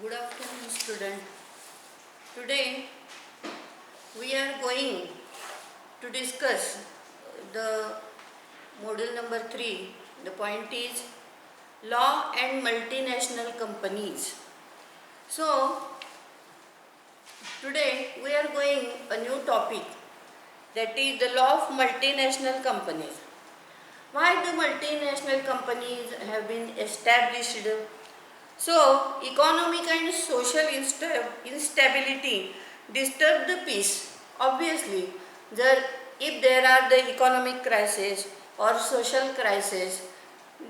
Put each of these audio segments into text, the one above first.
Good afternoon, student. Today we are going to discuss the module number 3. The point is law and multinational companies. So today we are going a new topic, that is the law of multinational companies. Why the multinational companies have been established? So, economic and social instability disturb the peace. Obviously, if there are the economic crisis or social crisis,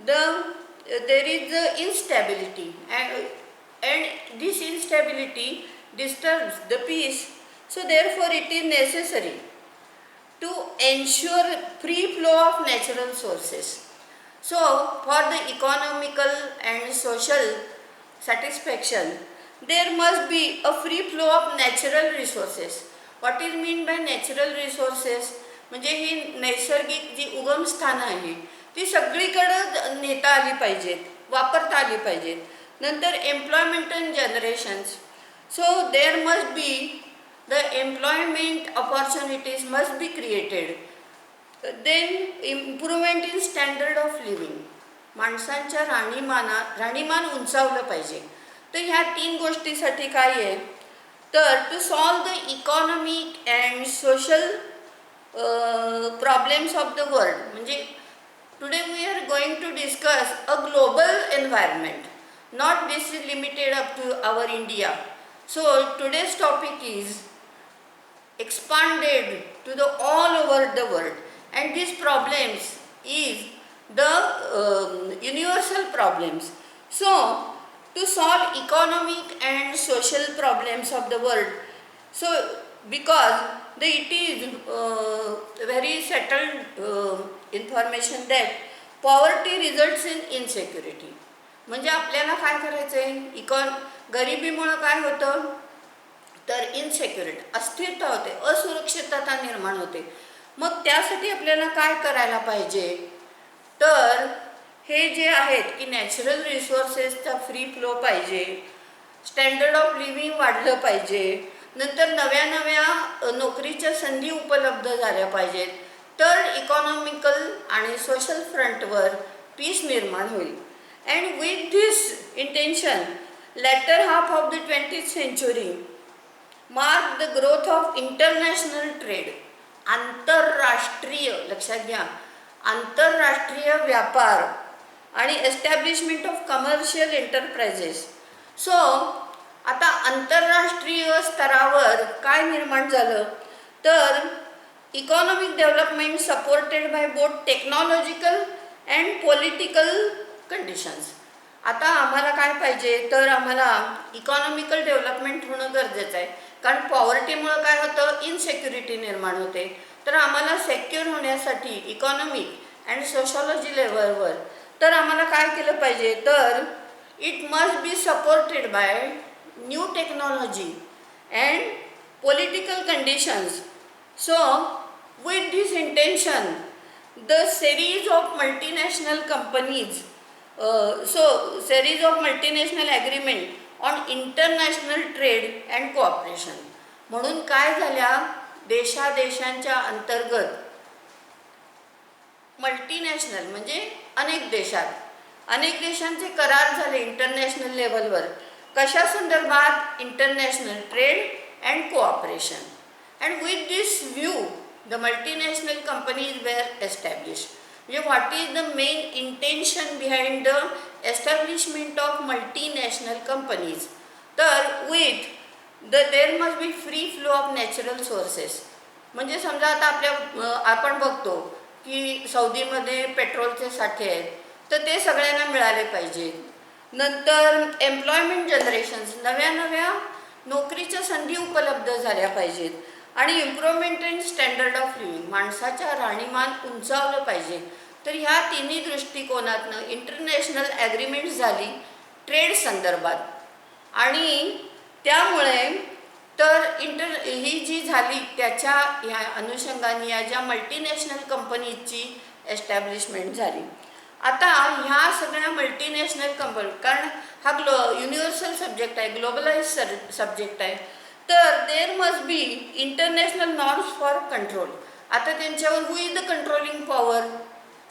there is the instability, and this instability disturbs the peace. So, therefore, it is necessary to ensure free flow of natural sources. So, for the economical and social satisfaction, there must be a free flow of natural resources. What is mean by natural resources? म्हणजे ही नैसर्गिक जी उगमस्थानं आहे ती सगळीकडे नेता आली पाहिजेत, वापरता आली पाहिजेत. नंतर employment and generations. So there must B the employment opportunities must be created. Then improvement in standard of living. माणसांच्या राहणीमान उंचावलं पाहिजे. तर ह्या 3 गोष्टीसाठी काय आहे, तर to solve the economic and social problems of the world. म्हणजे today we are going to discuss a global environment. Not this is limited up to our India. So today's topic is expanded to the all over the world, and these problems is the universal problems. So to solve economic and social problems of the world, so because it is very settled information that poverty results in insecurity. म्हणजे आपल्याला काय करायचं आहे, गरिबीमुळे काय होतं, तर इनसेक्युरिटी, अस्थिरता होते, असुरक्षितता निर्माण होते. मग त्यासाठी आपल्याला काय करायला पाहिजे, तर हे जे आहेत की नॅचरल रिसोर्सेसचा फ्री फ्लो पाहिजे, स्टँडर्ड ऑफ लिव्हिंग वाढलं पाहिजे, नंतर नव्या नव्या नोकरीच्या संधी उपलब्ध झाल्या पाहिजेत, तर इकॉनॉमिकल आणि सोशल फ्रंटवर पीस निर्माण होईल. And with this intention, latter half of the 20th century marked the growth of international trade. आंतरराष्ट्रीय, लक्षात घ्या, आंतरराष्ट्रीय व्यापार आणि establishment of commercial enterprises. So आता आंतरराष्ट्रीय स्तरावर काय निर्माण झालं, तर economic development supported by both technological and political conditions. आता आम्हाला काय पाहिजे, तर आम्हाला इकॉनॉमिकल डेव्हलपमेंट होणं गरजेचं आहे, कारण पॉवर्टीमुळं काय होतं, इनसेक्युरिटी निर्माण होते. तर आम्हाला सेक्युअर होण्यासाठी इकॉनॉमिक अँड सोशॉलॉजी लेवलवर तर आम्हाला काय केलं पाहिजे, तर it must be supported by new technology and political conditions. So with this intention the series of multinational companies, series of multinational agreement on international trade and cooperation. म्हणून काय झाल्या, देशांच्या अंतर्गत मल्टीनॅशनल म्हणजे अनेक देशांचे करार झाले इंटरनॅशनल लेवलवर. कशा संदर्भात, international trade and cooperation. And with this view the multinational companies were established. What is the main intention behind the establishment of multinational companies? There must be free flow of natural sources. म्हणजे समजा आता आपण बघतो की सौदीमध्ये पेट्रोलचे साठे आहेत, तर ते सगळ्यांना मिळाले पाहिजे. नंतर एम्प्लॉयमेंट जनरेशन्स, नव्या नोकरीच्या संधी उपलब्ध झाल्या पाहिजेत. आणि improvement in standard of living, माणसाच्या राहणीमान उंचावलं पाहिजे. तर ह्या तिन्ही दृष्टिकोनातनं इंटरनॅशनल ॲग्रीमेंट झाली ट्रेड संदर्भात. आणि त्यामुळे तर ही जी झाली त्याच्या ह्या अनुषंगाने या ज्या मल्टीनॅशनल कंपनीजची एस्टॅब्लिशमेंट झाली. आता ह्या सगळ्या मल्टीनॅशनल कंपनी, कारण हा युनिव्हर्सल सब्जेक्ट आहे, ग्लोबलाइज सब्जेक्ट आहे, तर there must be international norms for control. आता त्यांच्यावर who is the controlling power?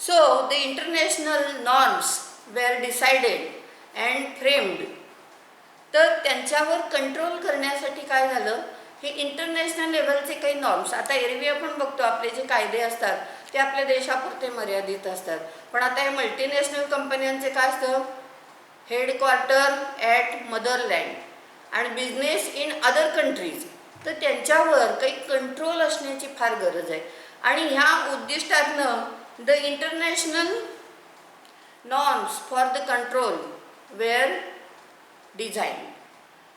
So the international norms were decided and framed. तर त्यांच्यावर कंट्रोल करण्यासाठी काय झालं, हे इंटरनॅशनल लेवलचे काही नॉर्म्स, आता एरवी आपण बघतो आपले जे कायदे असतात ते आपल्या देशापुरते मर्यादित असतात, पण आता हे मल्टीनॅशनल कंपन्यांचे काय असतं, हेडक्वार्टर ॲट मदरलँड आणि बिझनेस इन अदर कंट्रीज, तर त्यांच्यावर काही कंट्रोल असण्याची फार गरज आहे. आणि ह्या उद्दिष्टातनं the international norms for the control where design.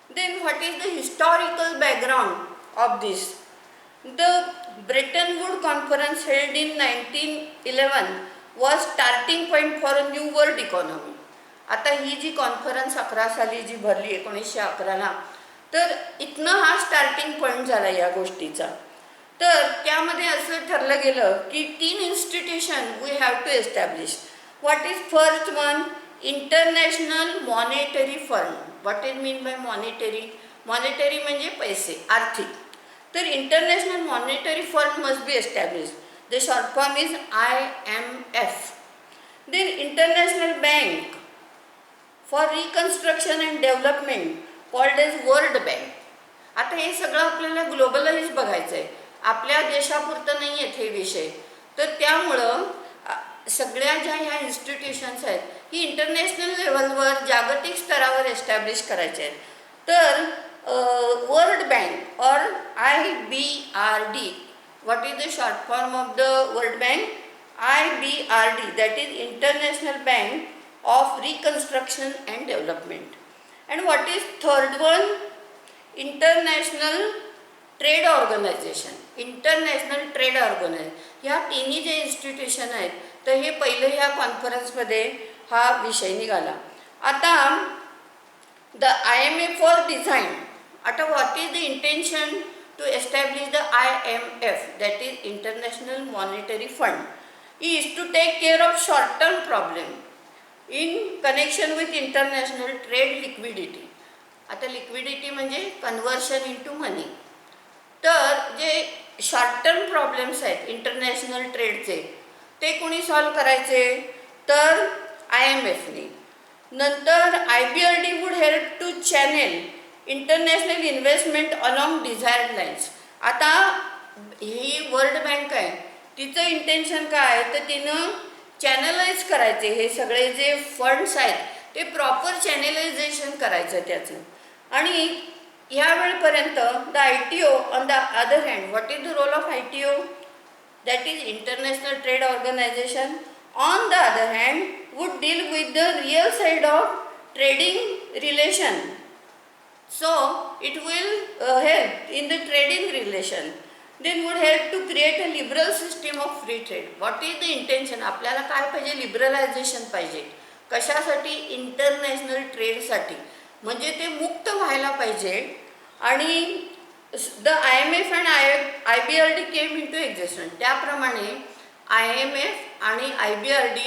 Then what is the historical background of this? The Bretton Woods conference held in 1911 was starting point for a new world economy. आता ही जी conference 11 साली जी भरली 1911ला, तर इथनं हा starting point झाला या गोष्टीचा. तर त्यामध्ये असं ठरलं गेलं की 3 institution we have to establish. What is first one? International monetary fund. What is mean by monetary? Monetary म्हणजे पैसे, आर्थिक. तर international monetary fund must be establish. The short form is IMF. Then international bank for reconstruction and development called as world bank. आता हे सगळं आपल्याला globalise बघायचं आहे, आपल्या देशापुरतं नाही आहेत हे विषय. तर त्यामुळं सगळ्या ज्या ह्या इन्स्टिट्यूशन्स आहेत ही इंटरनॅशनल लेवलवर जागतिक स्तरावर एस्टॅब्लिश करायचे आहेत. तर वर्ल्ड बँक और IBRD, what is the short form of the world bank? IBRD, that is international bank of reconstruction and development. And what is third one? International trade organization. International trade organization. ह्या तिन्ही जे institution आहेत, तर हे पहिलं ह्या कॉन्फरन्समध्ये हा विषय निघाला. आता द IMF फॉर डिझाईन. आता what is the intention to establish the IMF, that is international monetary fund, is to take care of short term problem in connection with international trade liquidity. आता liquidity म्हणजे conversion into money. तर जे short term problems आहेत international ट्रेडचे, ते कोणी solve करायचे? तर IMFने. नंतर IBRD would help to channel international investment along desired lines. आता ही वर्ल्ड बँक आहे, तिचं इंटेन्शन काय आहे, तर तिनं चॅनलाइज करायचे हे सगळे जे फंड्स आहेत ते प्रॉपर चॅनलायझेशन करायचं त्याचं. आणि ह्या वेळेपर्यंत the ITO on the other hand, what is the role of ITO? That is international trade organization. On the other hand would deal with the real side of trading relation. So it will help in the trading relation. Then would help to create a liberal system of free trade. What is the intention? आपल्याला काय पाहिजे? Liberalization पाहिजे. कशासाठी? International ट्रेडसाठी. म्हणजे ते मुक्त व्हायला पाहिजे. आणि the IMF and IBRD came into existence. त्याप्रमाणे IMF आणि IBRD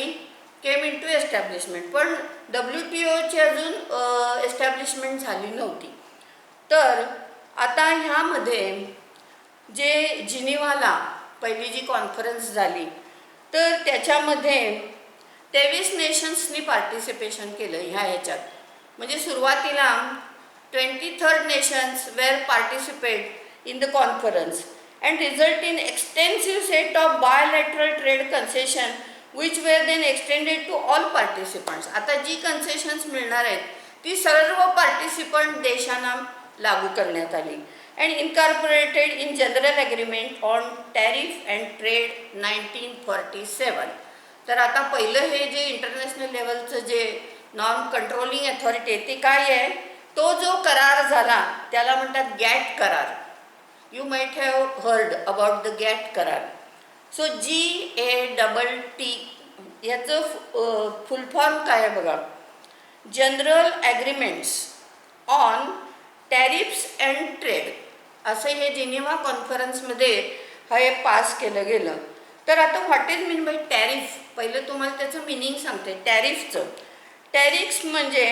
came into establishment. पण WTOची अजून एस्टॅब्लिशमेंट झाली नव्हती. तर आता ह्यामध्ये जे जिनिव्हाला पहिली जी कॉन्फरन्स झाली, तर त्याच्यामध्ये 23 नेशन्सनी पार्टिसिपेशन केलं ह्याच्यात. म्हणजे सुरुवातीला 23rd nations were participate in the conference and result in extensive set of bilateral trade concession which were then extended to all participants. आता जी कन्सेशन्स मिळणार आहेत ती सर्व पार्टिसिपंट देशांना लागू करण्यात आली and incorporated in general agreement on tariff and trade 1947. तर आता पहिलं हे जे इंटरनॅशनल लेवलचं जे नॉन कंट्रोलिंग अथॉरिटी ते काय आहे, तो जो करार झाला त्याला म्हणतात गॅट करार. You might have heard about the GATT करार. सो GATT याचं फुल फॉर्म काय आहे बघा, general agreements on tariffs and trade, असं हे जिनिव्हा कॉन्फरन्समध्ये हे पास केलं गेलं. तर आता what is mean by tariff, पहिलं तुम्हाला त्याचं मिनिंग सांगते टॅरिफचं. टॅरिफ्स म्हणजे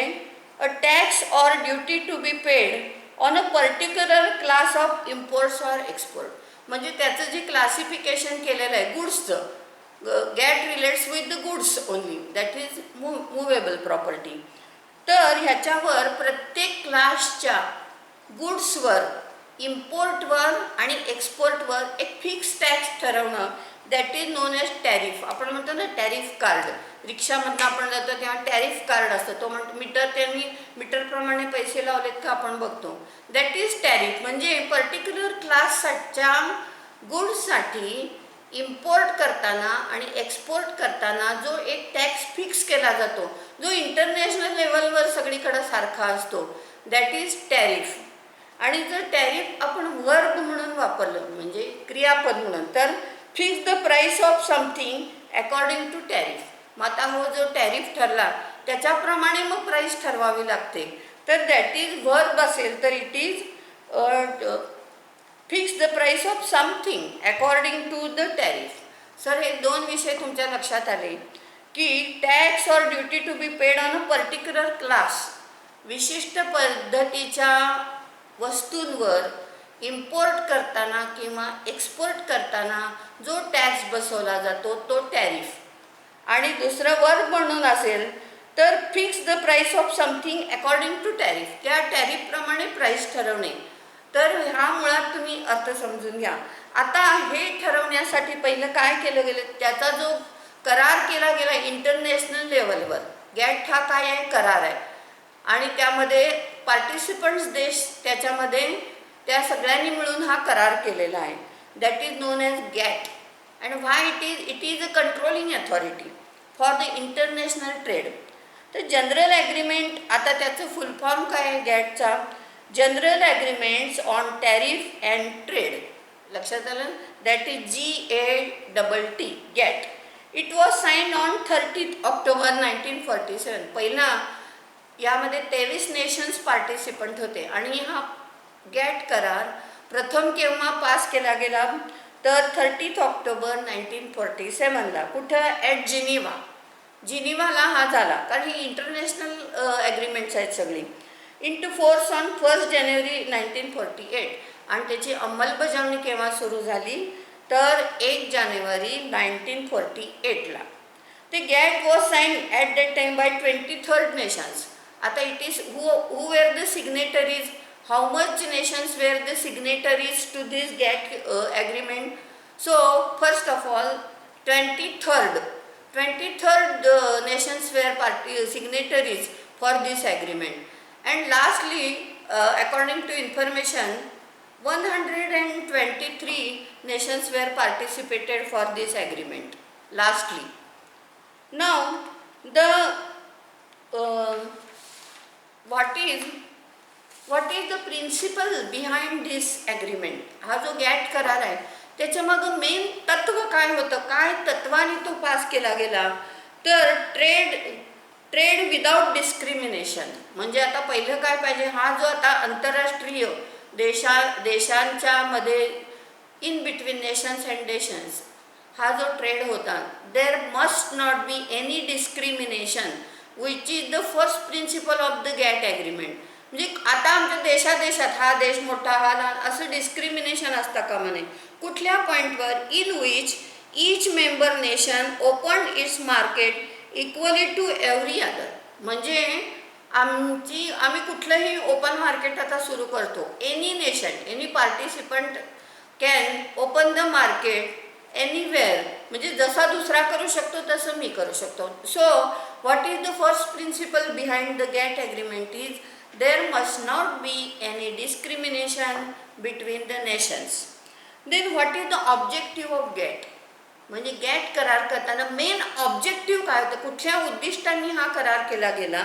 a tax or duty to be paid on a particular class of imports or export. म्हणजे त्याचं जे क्लासिफिकेशन केलेलं आहे गुड्सचं, GATT relates with the goods only, that is movable property. तर ह्याच्यावर प्रत्येक क्लासच्या गुड्सवर, इम्पोर्टवर आणि एक्सपोर्टवर एक फिक्स टॅक्स ठरवणं, that is known as tariff. आपण म्हणतो ना टॅरिफ कार्ड, रिक्षामधनं आपण जातो तेव्हा टॅरिफ कार्ड असतं, तो म्हणतो मीटर, त्यांनी मीटरप्रमाणे पैसे लावलेत का आपण बघतो, दॅट इज टॅरिफ. म्हणजे पर्टिक्युलर क्लासच्या गुड्ससाठी इम्पोर्ट करताना आणि एक्सपोर्ट करताना जो एक टॅक्स फिक्स केला जातो, जो इंटरनॅशनल लेवलवर सगळीकडे सारखा असतो, दॅट इज टॅरिफ. आणि जर टॅरिफ आपण वर्ब म्हणून वापरलं, म्हणजे क्रियापद म्हणून, तर fix the price of something according to tariff. मग आता हो जो टॅरिफ ठरला त्याच्याप्रमाणे मग प्राईस ठरवावी लागते. तर दॅट इज वर्ब असेल तर it is fix the price of something according to the tariff. Sir हे दोन विषय तुमच्या लक्षात आले की tax or duty to be paid on a particular class, विशिष्ट पद्धतीच्या वस्तूंवर इम्पोर्ट करताना किंवा एक्सपोर्ट करताना जो टॅक्स बसवला जातो तो टॅरिफ. आणि दुसरं वर्ब म्हणून असेल तर fix the price of something according to tariff, त्या टॅरिफप्रमाणे प्राईस ठरवणे. तर हा मुळात तुम्ही अर्थ समजून घ्या. आता हे ठरवण्यासाठी पहिलं काय केलं गेलं, त्याचा जो करार केला गेला इंटरनॅशनल लेवलवर, गॅट हा काय आहे, करार आहे. आणि त्यामध्ये पार्टिसिपंट्स देश त्याच्यामध्ये त्या सगळ्यांनी मिळून हा करार केलेला आहे, that is known as GATT. And why it is a controlling authority for the international trade. तर जनरल ॲग्रीमेंट, आता त्याचं फुल फॉर्म काय आहे गॅटचा, general agreements on tariff and trade. लक्षात आलं, that is GATT, GATT. It was sign on 30 October 1947. पहिला यामध्ये 23 नेशन्स पार्टिसिपंट होते. आणि हा गॅट करार प्रथम केव्हा पास केला गेला तर 30 ऑक्टोबर 1947ला. कुठं, ॲट जिनिवाला हा झाला, कारण ही इंटरनॅशनल ॲग्रीमेंट्स आहेत सगळी. इंटू फोर्स ऑन 1 जानेवारी 1948. आणि त्याची अंमलबजावणी केव्हा सुरू झाली तर 1 जानेवारी 1948ला. ते GATT was sign at that time by 23rd nations. आता it is who were the signatories, how much nations were the signatories to this GATT agreement. So first of all 23rd nations were signatories for this agreement. And lastly, according to information, 123 nations were participated for this agreement. Lastly, now the what is the principle behind this agreement? हा जो get करार आहे त्याच्या मागं main तत्व काय होतं, काय तत्वाने तो पास केला गेला, तर ट्रेड विदाउट डिस्क्रिमिनेशन. म्हणजे आता पहिलं काय पाहिजे, हा जो आता आंतरराष्ट्रीय देशांच्या मध्ये in between nations and nations हा जो ट्रेड होता, there must not be any discrimination which is the first principle of the GATT agreement. म्हणजे आता आमच्या देशात हा देश मोठा हा लहान असं डिस्क्रिमिनेशन असतं का म्हणे कुठल्या पॉईंटवर, in which each member nation open its market equally to every other. म्हणजे आम्ही कुठलंही ओपन मार्केट आता सुरू करतो, any nation, any participant can open the market anywhere. म्हणजे जसा दुसरा करू शकतो तसं मी करू शकतो. So what is the first principle behind the GATT agreement is there must not be any discrimination between the nations. Then what is the objective of GATT? म्हणजे गॅट करार करताना मेन ऑब्जेक्टिव्ह काय होतं, कुठल्या उद्दिष्टांनी हा करार केला गेला,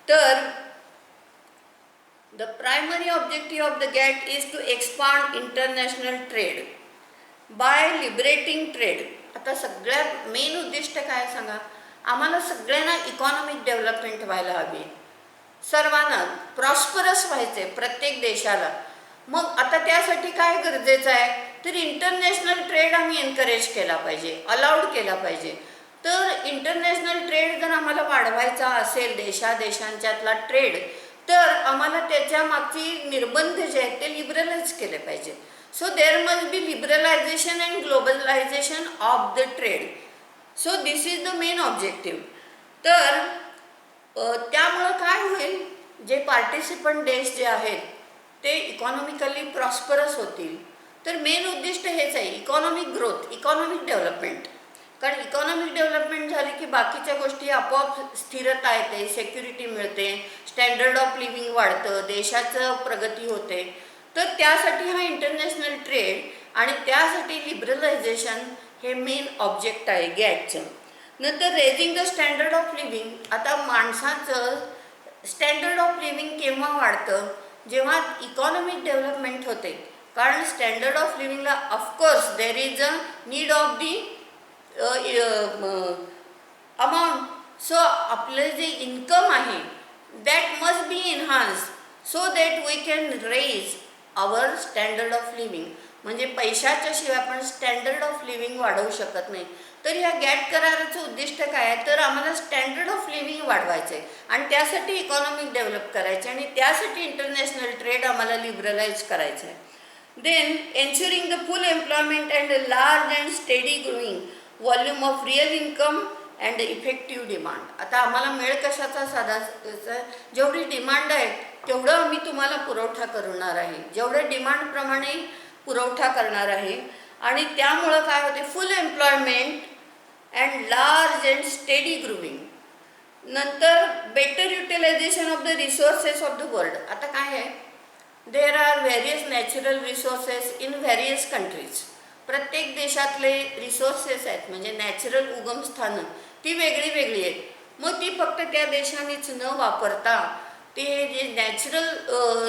तर the primary objective of the GATT is to expand international trade by liberating trade. आता सगळ्यात मेन उद्दिष्ट काय सांगा, आम्हाला सगळ्यांना इकॉनॉमिक डेव्हलपमेंट व्हायला हवी, सर्वांना प्रॉस्परस व्हायचे, प्रत्येक देशाला. मग आता त्यासाठी काय गरजेचं आहे, तर इंटरनॅशनल ट्रेड आम्ही एनकरेज केला पाहिजे, अलाउड केला पाहिजे. तर इंटरनॅशनल ट्रेड जर आम्हाला वाढवायचा असेल, देशांच्यातला ट्रेड, तर आम्हाला त्याच्या मागची निर्बंध जे आहेत ते लिबरलाइज केले पाहिजे. So there must be liberalization and globalization of the trade. So this is the main objective. तर त्यामुळं काय होईल, जे पार्टिसिपंट देश जे आहेत ते इकॉनॉमिकली प्रॉस्परस होतील. तर मेन उद्दिष्ट हेच आहे, इकॉनॉमिक ग्रोथ, इकॉनॉमिक डेव्हलपमेंट. कारण इकॉनॉमिक डेव्हलपमेंट झाली की बाकीच्या गोष्टी आपोआप स्थिरता येते, सेक्युरिटी मिळते, स्टँडर्ड ऑफ लिव्हिंग वाढतं, देशाचं प्रगती होते. तर त्यासाठी हा इंटरनॅशनल ट्रेड आणि त्यासाठी लिबरलायझेशन हे मेन ऑब्जेक्ट आहे गॅटचं. नंतर raising the standard of living. आता माणसाचं स्टँडर्ड ऑफ लिव्हिंग केव्हा वाढतं, जेव्हा इकॉनॉमिक डेव्हलपमेंट होते. कारण स्टँडर्ड ऑफ लिव्हिंगला of course there is a need of the amount. So आपलं जे इन्कम आहे that must be enhance so that we can raise our standard of living. म्हणजे पैशाच्या शिवाय आपण स्टँडर्ड ऑफ लिव्हिंग वाढवू शकत नाही. तर ह्या गॅट कराराचं उद्दिष्ट काय आहे, तर आम्हाला स्टँडर्ड ऑफ लिव्हिंग वाढवायचं आहे आणि त्यासाठी इकॉनॉमिक डेव्हलप करायचे आणि त्यासाठी इंटरनॅशनल ट्रेड आम्हाला लिबरलाइज करायचं आहे. Then ensuring the full employment and large and steady growing volume of real income and effective demand. आता आम्हाला मेळ कशाचा साधा, जेवढी डिमांड आहे तेवढं आम्ही तुम्हाला पुरवठा करणार आहे, जेवढ्या डिमांडप्रमाणे पुरवठा करणार आहे. आणि त्यामुळं काय होते, full employment and large and steady growing. नंतर better utilization of the resources of the world. आता काय आहे, there are various natural resources in various countries. प्रत्येक देशातले रिसोर्सेस आहेत म्हणजे नॅचरल उगमस्थानं ती वेगळी वेगळी आहेत. मग ती फक्त त्या देशानेच न वापरता ते जे नॅचरल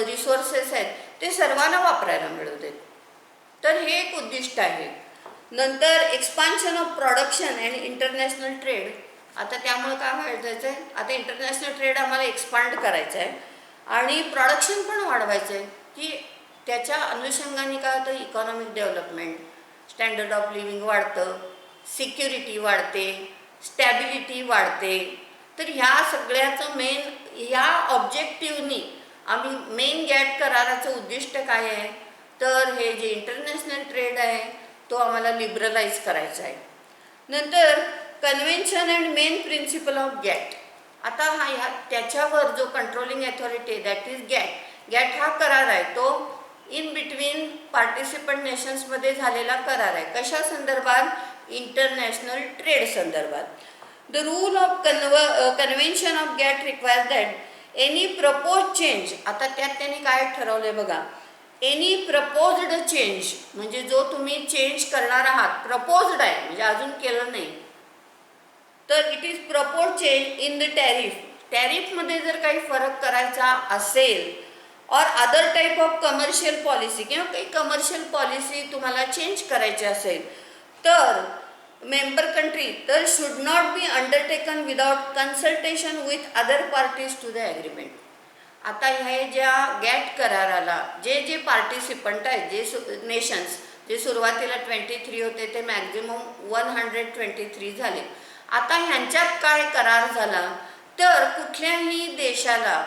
रिसोर्सेस आहेत ते सर्वांना वापरायला मिळू देत. तर हे एक उद्दिष्ट आहे. नंतर expansion of production and international trade. आता त्यामुळे काय व्हायचं आहे, आता इंटरनॅशनल ट्रेड आम्हाला एक्सपांड करायचं आहे आणि प्रोडक्शन पण वाढवायचं आहे की त्याच्या अनुषंगाने काय होतं, economic development, standard of living वाढतं, सिक्युरिटी वाढते, स्टॅबिलिटी वाढते. तर ह्या सगळ्याचं मेन ह्या ऑब्जेक्टिव्हनी आम्ही मेन गॅट कराराचं उद्दिष्ट काय आहे, तर हे जे इंटरनॅशनल ट्रेड आहे तो आम्हाला लिबरलाइज करायचा आहे. नंतर convention and main principle of GATT. आता ह्या त्याच्यावर जो controlling authority that is GATT. GATT हा करार आहे तो इन बिटवीन पार्टिसिपंट नेशन्समध्ये झालेला करार आहे. कशा संदर्भात, इंटरनॅशनल ट्रेड संदर्भात. The rule of convention of GATT requires that any propose change. आता त्यात त्यांनी काय ठरवलं बघा, एनी प्रपोज्ड चेंज म्हणजे जो तुम्ही चेंज करणार आहात, प्रपोज्ड आहे म्हणजे अजून केलं नाही, तर it is propose change in the tariff. टॅरिफमध्ये जर काही फरक करायचा असेल और other type of commercial policy किंवा काही कमर्शियल पॉलिसी तुम्हाला चेंज करायची असेल तर मेंबर कंट्री तर should not be undertaken without consultation with other parties to the agreement. आता हे ज्या गॅट कराराला जे जे पार्टिसिपंट आहेत, जे नेशन्स जे सुरुवातीला 23 होते ते मॅक्झिमम 123 झाले. आता ह्यांच्यात काय करार झाला, तर कुठल्याही देशाला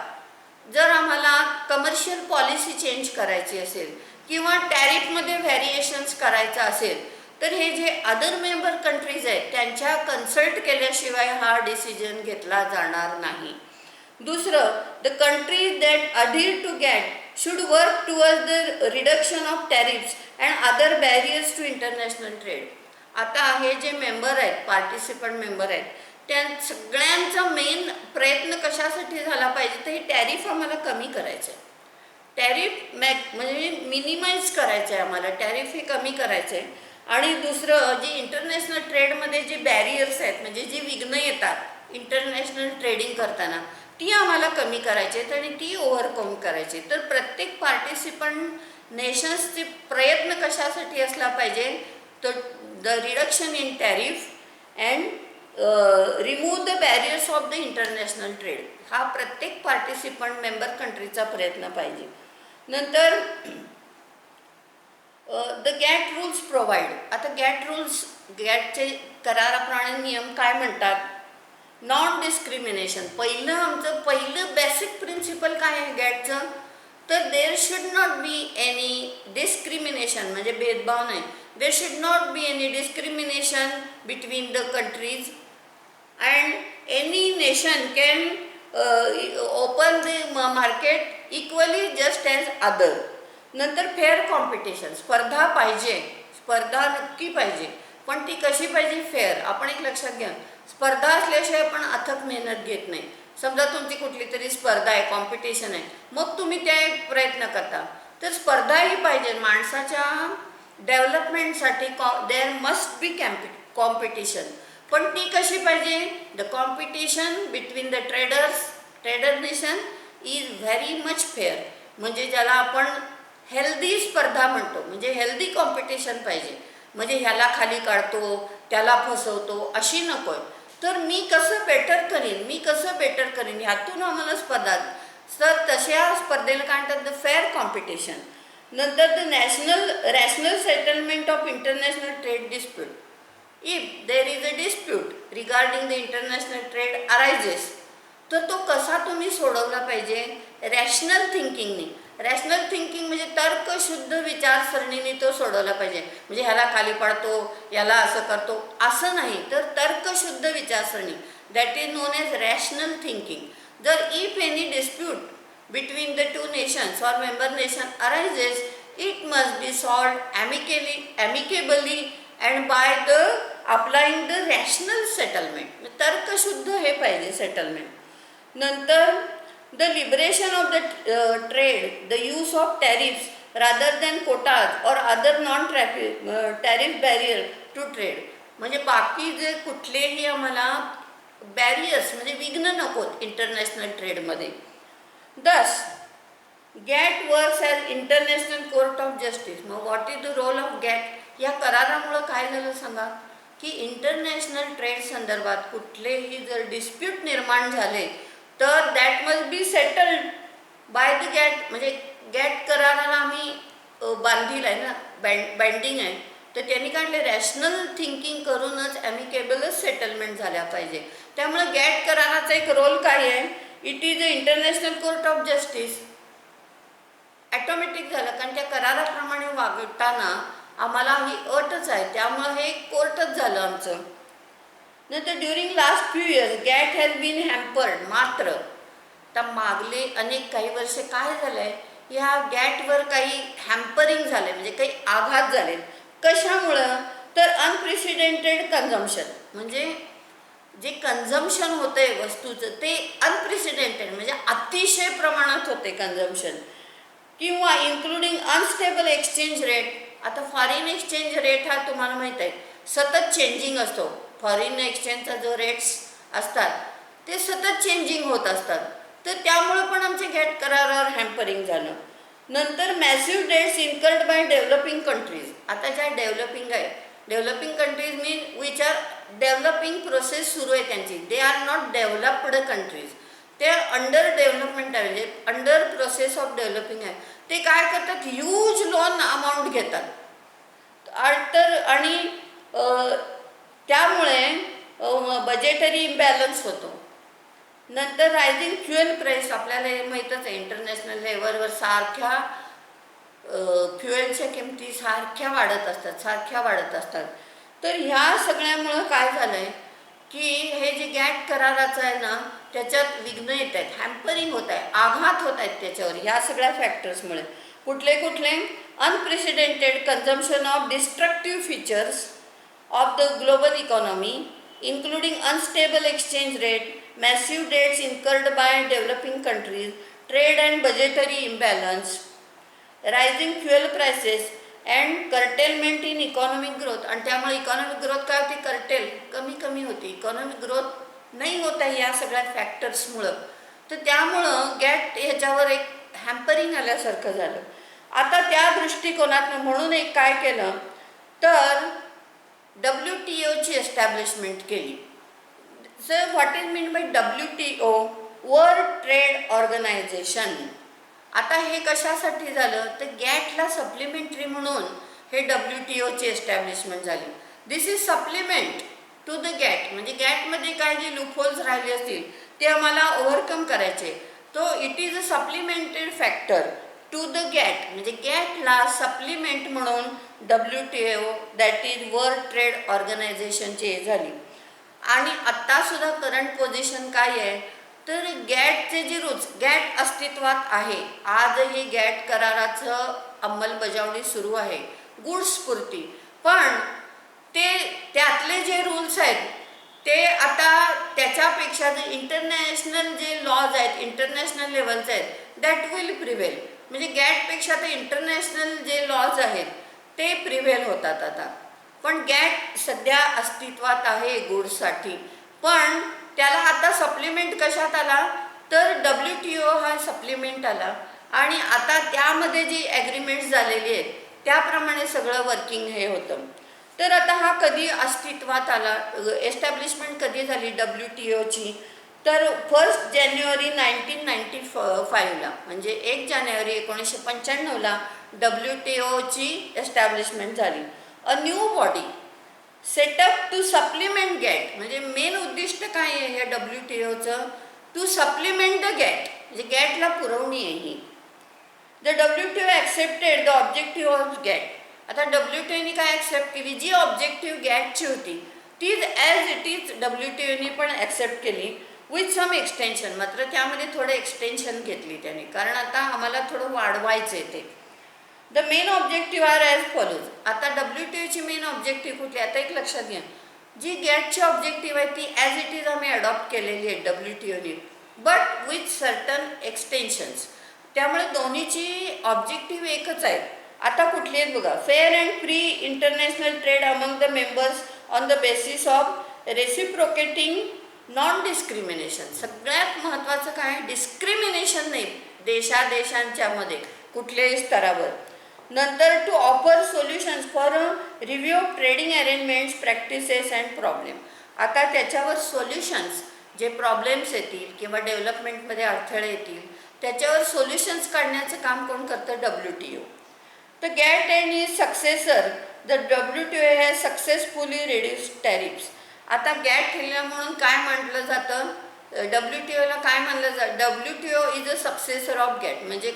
जर आम्हाला कमर्शियल पॉलिसी चेंज करायची असेल किंवा टॅरिफमध्ये व्हेरिएशन्स करायचं असेल तर हे जे अदर मेंबर कंट्रीज आहेत त्यांच्या कन्सल्ट केल्याशिवाय हा डिसिजन घेतला जाणार नाही. दुसरं, the countries that adhere to GATT should work towards the reduction of tariffs and other barriers to international trade. आता हे जे मेंबर आहेत, पार्टिसिपंट मेंबर आहेत, त्या सगळ्यांचा मेन प्रयत्न कशासाठी झाला पाहिजे, तर हे टॅरिफ आम्हाला कमी करायचं आहे. टॅरिफ म्हणजे मिनिमाइज करायचं आहे आम्हाला, टॅरिफ हे कमी करायचं आहे. आणि दुसरं, जे इंटरनॅशनल ट्रेडमध्ये जे बॅरियर्स आहेत म्हणजे जी विघ्न येतात इंटरनॅशनल ट्रेडिंग करताना ती आम्हाला कमी करायची आहेत आणि ती ओव्हरकम करायची. तर प्रत्येक पार्टिसिपंट नेशन्सचे प्रयत्न कशासाठी असला पाहिजे, तर the reduction in tariff and remove the barriers of the international trade. हा प्रत्येक पार्टिसिपंट मेंबर कंट्रीचा प्रयत्न पाहिजे. नंतर द गॅट रूल्स प्रोव्हाइड. आता गॅटचे कराराप्रमाणे नियम काय म्हणतात? Non discrimination. पहिलं बेसिक प्रिन्सिपल काय आहे गॅटचं? तर there should not be any discrimination, म्हणजे भेदभाव नाही. There should not be any discrimination between the countries and any nation can open the market equally just as other. नंतर फेअर कॉम्पिटिशन. स्पर्धा नक्की पाहिजे, पण ती कशी पाहिजे? फेअर. आपण एक लक्षात घ्या, स्पर्धा असल्याशिवाय आपण अथक मेहनत घेत नाही. समजा तुमची कुठली तरी स्पर्धा आहे, कॉम्पिटिशन आहे, मग तुम्ही त्या प्रयत्न करता. तर स्पर्धाही पाहिजे. माणसाच्या डेव्हलपमेंटसाठी देअर मस्ट बी कॉम्पिटिशन. पण ती कशी पाहिजे? The competition between the trader nation is very much fair. म्हणजे ज्याला आपण हेल्दी स्पर्धा म्हणतो, म्हणजे हेल्दी कॉम्पिटिशन पाहिजे. म्हणजे ह्याला खाली काढतो, त्याला फसवतो, अशी नको आहे. तर मी कसं बेटर करीन ह्यातून आम्हाला स्पर्धा. तर तशा स्पर्धेला काय म्हणतात? The fair competition. नंतर the rational settlement of international trade dispute. If there is a dispute regarding the international trade arises, तर तो कसा तुम्ही सोडवला पाहिजे? रॅशनल थिंकिंगने. रॅशनल थिंकिंग म्हणजे तर्कशुद्ध विचारसरणीने तो सोडवला पाहिजे. म्हणजे ह्याला खाली पाडतो, याला असं करतो, असं नाही. तर तर्कशुद्ध विचारसरणी, that is known as rational thinking. जर if any dispute between the two nations और member nation arises, it must be solved amicably and by the applying the rational settlement. तर्कशुद्ध हे पाहिजे सेटलमेंट. नंतर the liberation of the trade, the use of tariffs rather than quotas और other non tariff barrier to trade. म्हणजे बाकी जे कुठलेही आम्हाला बॅरियर्स म्हणजे विघ्न नकोत इंटरनॅशनल ट्रेडमध्ये. Thus GATT works as international court of justice. मग what is the role of GATT? या करारामुळं काय झालं सांगा? की इंटरनॅशनल ट्रेड संदर्भात कुठलेही जर डिस्प्यूट निर्माण झाले तर that must be settled by the GATT. म्हणजे गॅट कराराला आम्ही बांधील आहे ना, बँडिंग आहे. तर त्यांनी काढले रॅशनल थिंकिंग करूनच ॲमिकेबलच सेटलमेंट झाल्या पाहिजे. त्यामुळे गॅट कराराचा एक रोल काय आहे? It is a international court of justice. Automatic झालं, कारण त्या कराराप्रमाणे वागताना आम्हाला ही अटच आहे, त्यामुळं हे कोर्टच झालं आमचं. नंतर during last few years GATT has been hampered. मात्र आता मागले अनेक काही वर्षे काय झालं आहे? ह्या गॅटवर काही हॅम्परिंग झालं, म्हणजे काही आघात झाले. कशामुळं? तर अनप्रेसिडेंटेड कन्झम्पशन. म्हणजे जे कन्झम्पशन होतं आहे वस्तूचं ते अनप्रेसिडेंटेड म्हणजे अतिशय प्रमाणात होते कन्झम्पशन. किंवा इन्क्लुडिंग अनस्टेबल एक्सचेंज रेट. आता फॉरेन एक्सचेंज रेट हा तुम्हाला माहीत आहे सतत चेंजिंग असतो. फॉरेन एक्सचेंजचा जो रेट्स असतात ते सतत चेंजिंग होत असतात. तर त्यामुळं पण आमच्या गॅट करारावर हॅम्परिंग झालं. नंतर massive debts incurred by developing countries. आता ज्या developing countries mean which are developing process सुरू आहे त्यांची, they are not developed countries. ते अंडर डेव्हलपमेंट आहे, म्हणजे अंडर प्रोसेस ऑफ डेव्हलपिंग आहे. ते काय करतात? ह्यूज लोन अमाऊंट घेतात. तर आणि त्यामुळे बजेटरी इम्बॅलन्स होतो. नंतर रायझिंग फ्युएल प्राईस. आपल्याला हे माहीतच आहे, इंटरनॅशनल लेवलवर सारख्या फ्युएलच्या किमती सारख्या वाढत असतात. तर ह्या सगळ्यामुळं काय झालं आहे की हे जे गॅट कराराचं आहे ना, त्याच्यात विघ्न येत आहेत, हॅम्परिंग होत आहे, आघात होत आहेत त्याच्यावर, ह्या सगळ्या फॅक्टर्समुळे. कुठले unprecedented consumption of destructive features of the global economy including unstable exchange rate, massive debts incurred by developing countries, trade and budgetary imbalance, rising fuel prices and curtailment in economic growth. आणि त्यामुळे economic growth काय होती? कमी होती. Economic growth नाही होत आहे या सगळ्या फॅक्टर्समुळं. तर त्यामुळं गॅट ह्याच्यावर एक हॅम्परिंग आल्यासारखं झालं. आता त्या दृष्टिकोनातून म्हणून एक काय केलं तर WTOची एस्टॅब्लिशमेंट केली. Sir what is mean by WTO? World trade organization. आता हे कशासाठी झालं तर गॅटला सप्लिमेंटरी म्हणून हे WTOची एस्टॅब्लिशमेंट झाली. This is supplement to the GATT. म्हणजे गॅटमध्ये काय जे लूपहोल्स राहिले असतील ते आम्हाला ओव्हरकम करायचे. तो it is a supplemented factor to the GATT. म्हणजे गॅटला सप्लिमेंट म्हणून WTO that is world trade ऑर्गनायझेशनची झाली. आणि आत्तासुद्धा करंट पोझिशन काय आहे तर गॅटचे जे रूल्स, गॅट अस्तित्वात आहे. आजही गॅट कराराचं अंमलबजावणी सुरू आहे गुड्सपुरती. पण ते त्यातले जे रूल्स आहेत ते आता त्याच्यापेक्षा जे इंटरनॅशनल जे लॉज आहेत, इंटरनॅशनल लेवलचे आहेत, दॅट विल प्रिव्हेल. म्हणजे गॅटपेक्षा ते इंटरनॅशनल जे लॉज आहेत ते प्रिव्हेल होतात आता. पण गॅट सध्या अस्तित्वात आहे गुड्ससाठी. पण त्याला आता सप्लिमेंट कशात आला तर WTO हा सप्लिमेंट आला. आणि आता त्यामध्ये जी ॲग्रीमेंट्स झालेली आहेत त्याप्रमाणे सगळं वर्किंग हे होतं. तर आता हा कधी अस्तित्वात आला, एस्टॅब्लिशमेंट कधी झाली WTOची तर 1 जानेवारी 1995ला. म्हणजे 1 जानेवारी 1995ला WTOची एस्टॅब्लिशमेंट झाली. A new body setup to supplement GATT. म्हणजे मेन उद्दिष्ट काय आहे या WTOचं टू सप्लिमेंट द गॅट. म्हणजे गॅटला पुरवणी आहे ही. The WTO accepted the objective of GATT. आता WTOने काय ॲक्सेप्ट केली, जी ऑब्जेक्टिव्ह गॅटची होती तीच ॲज इट इज WTOने पण ॲक्सेप्ट केली विथ सम एक्सटेन्शन. मात्र त्यामध्ये थोडं एक्सटेन्शन घेतली त्याने, कारण आता आम्हाला थोडं वाढवायचं आहे ते. The main objective are as follows. आता WTOची मेन ऑब्जेक्टिव्ह कुठली आता एक लक्षात घ्या. जी गॅटची ऑब्जेक्टिव्ह आहे ती ॲज इट इज आम्ही अडॉप्ट केलेली आहे WTOने, बट विथ सर्टन एक्सटेन्शन्स. त्यामुळे दोन्हीची ऑब्जेक्टिव्ह एकच आहे. आता कुठली आहेत बघा. Fair and free international trade among the members on the basis of reciprocating non discrimination. सगळ्यात महत्त्वाचं काय, डिस्क्रिमिनेशन नाही देशांच्यामध्ये कुठल्याही स्तरावर. नंतर to offer solutions for review of trading arrangements practices and problem. आता त्याच्यावर सोल्युशन्स, जे प्रॉब्लेम्स येतील किंवा डेव्हलपमेंटमध्ये अडथळे येतील त्याच्यावर सोल्युशन्स काढण्याचं काम कोण करतं, WTO. तर GATT and is successor the WTO has successfully reduced tariffs. आता गॅट ठेवल्या म्हणून काय म्हटलं जातं, WTOला काय म्हणलं जातं, WTO is a successor of GATT. म्हणजे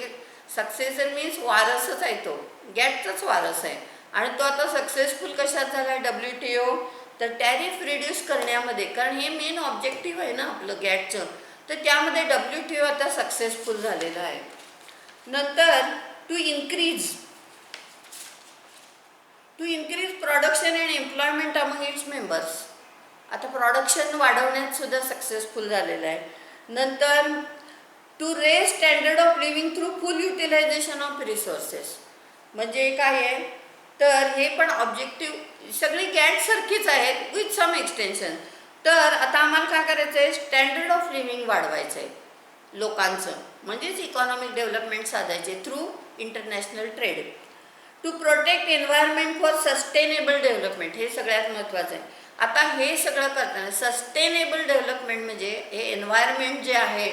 सक्सेसर मीन्स वारसच आहे, तो गॅटचाच वारस आहे. आणि तो आता सक्सेसफुल कशात झाला आहे WTO तर टॅरिफ रिड्यूस करण्यामध्ये. कारण हे मेन ऑब्जेक्टिव्ह आहे ना आपलं गॅटचं, तर त्यामध्ये WTO आता सक्सेसफुल झालेलं आहे. नंतर to increase production and employment among its members. आता प्रोडक्शन वाढवण्यात सुद्धा सक्सेसफुल झालेलं आहे. नंतर to raise standard of living through full utilization of resources. म्हणजे काय आहे तर हे पण ऑब्जेक्टिव्ह सगळी गॅटसारखीच आहेत विथ सम एक्सटेन्शन. तर आता आम्हाला काय करायचं आहे, स्टँडर्ड ऑफ लिव्हिंग वाढवायचं आहे लोकांचं, म्हणजेच इकॉनॉमिक डेव्हलपमेंट साधायचे through international trade. To protect environment for sustainable development. हे सगळ्यात महत्त्वाचं आहे. आता हे सगळं करताना सस्टेनेबल डेव्हलपमेंट म्हणजे हे एन्व्हायरमेंट जे आहे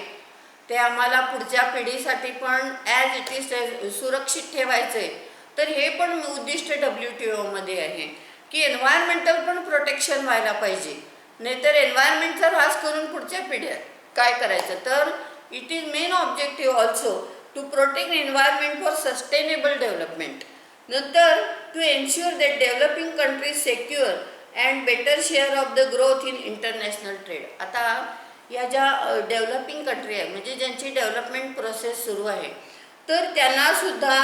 ते आम्हाला पुढच्या पिढीसाठी पण ॲज इट इज सुरक्षित ठेवायचं आहे. तर हे पण उद्दिष्ट WTOमध्ये आहे की एन्व्हायरमेंटल पण प्रोटेक्शन व्हायला पाहिजे. नाहीतर एन्व्हायरमेंटचा ऱ्हास करून पुढच्या पिढ्या काय करायचं. तर it is main objective also to protect environment for sustainable development. नंतर to ensure that developing countries secure and better share of the growth in international trade. आता या ज्या डेव्हलपिंग कंट्री आहे म्हणजे ज्यांची डेव्हलपमेंट प्रोसेस सुरू आहे तर त्यांनासुद्धा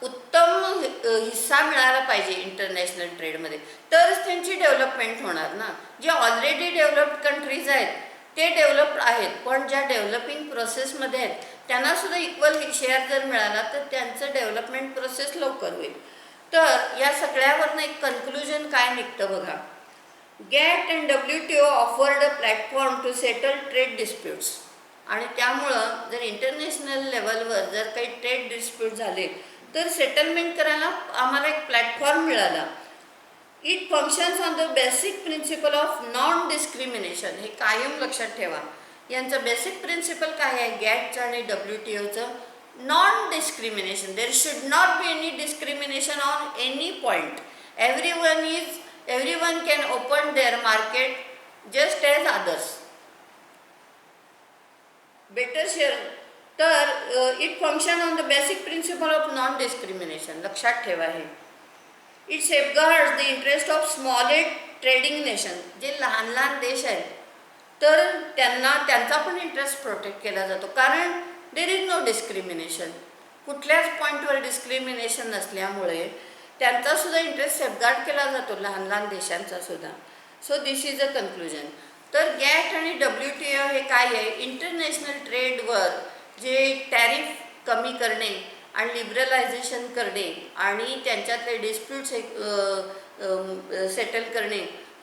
उत्तम हिस्सा मिळाला पाहिजे इंटरनॅशनल ट्रेडमध्ये, तरच त्यांची डेव्हलपमेंट होणार ना. जे ऑलरेडी डेव्हलप्ड कंट्रीज आहेत ते डेव्हलप्ड आहेत, पण ज्या डेव्हलपिंग प्रोसेसमध्ये आहेत त्यांनासुद्धा इक्वल शेअर जर मिळाला तर त्यांचं डेव्हलपमेंट प्रोसेस लवकर होईल. तर या सगळ्यावरनं एक कन्क्लुजन काय निघतं बघा. GATT and WTO afforded a platform to settle trade disputes. आणि त्यामुळं जर इंटरनॅशनल लेवलवर जर काही ट्रेड डिस्प्यूट झाले तर सेटलमेंट करायला आम्हाला एक प्लॅटफॉर्म मिळाला. It functions on the basic principle of non discrimination. हे कायम लक्षात ठेवा. यांचं बेसिक प्रिन्सिपल काय आहे गॅटचं आणि WTOचं non-discrimination. There should not be any discrimination on any point. Everyone can open their market just as others. Better share तर it function on the basic principle of non discrimination. लक्षात ठेवा हे. It safeguards the interest of smaller trading nation. जे लहान लहान देश आहेत तर त्यांचा पण इंटरेस्ट प्रोटेक्ट केला जातो, कारण देर इज नो डिस्क्रिमिनेशन. कुठल्याच पॉईंटवर डिस्क्रिमिनेशन नसल्यामुळे त्यांचा सुद्धा इंटरेस्ट सेफगार्ड केला जातो, लहान लहान देशांचा सुद्धा. So this is a conclusion. तर गॅट आणि WTO हे काय आहे? इंटरनॅशनल ट्रेडवर जे टॅरिफ कमी करणे आणि लिबरलायझेशन करणे आणि त्यांच्यातले डिस्प्यूट्स सेटल करणे.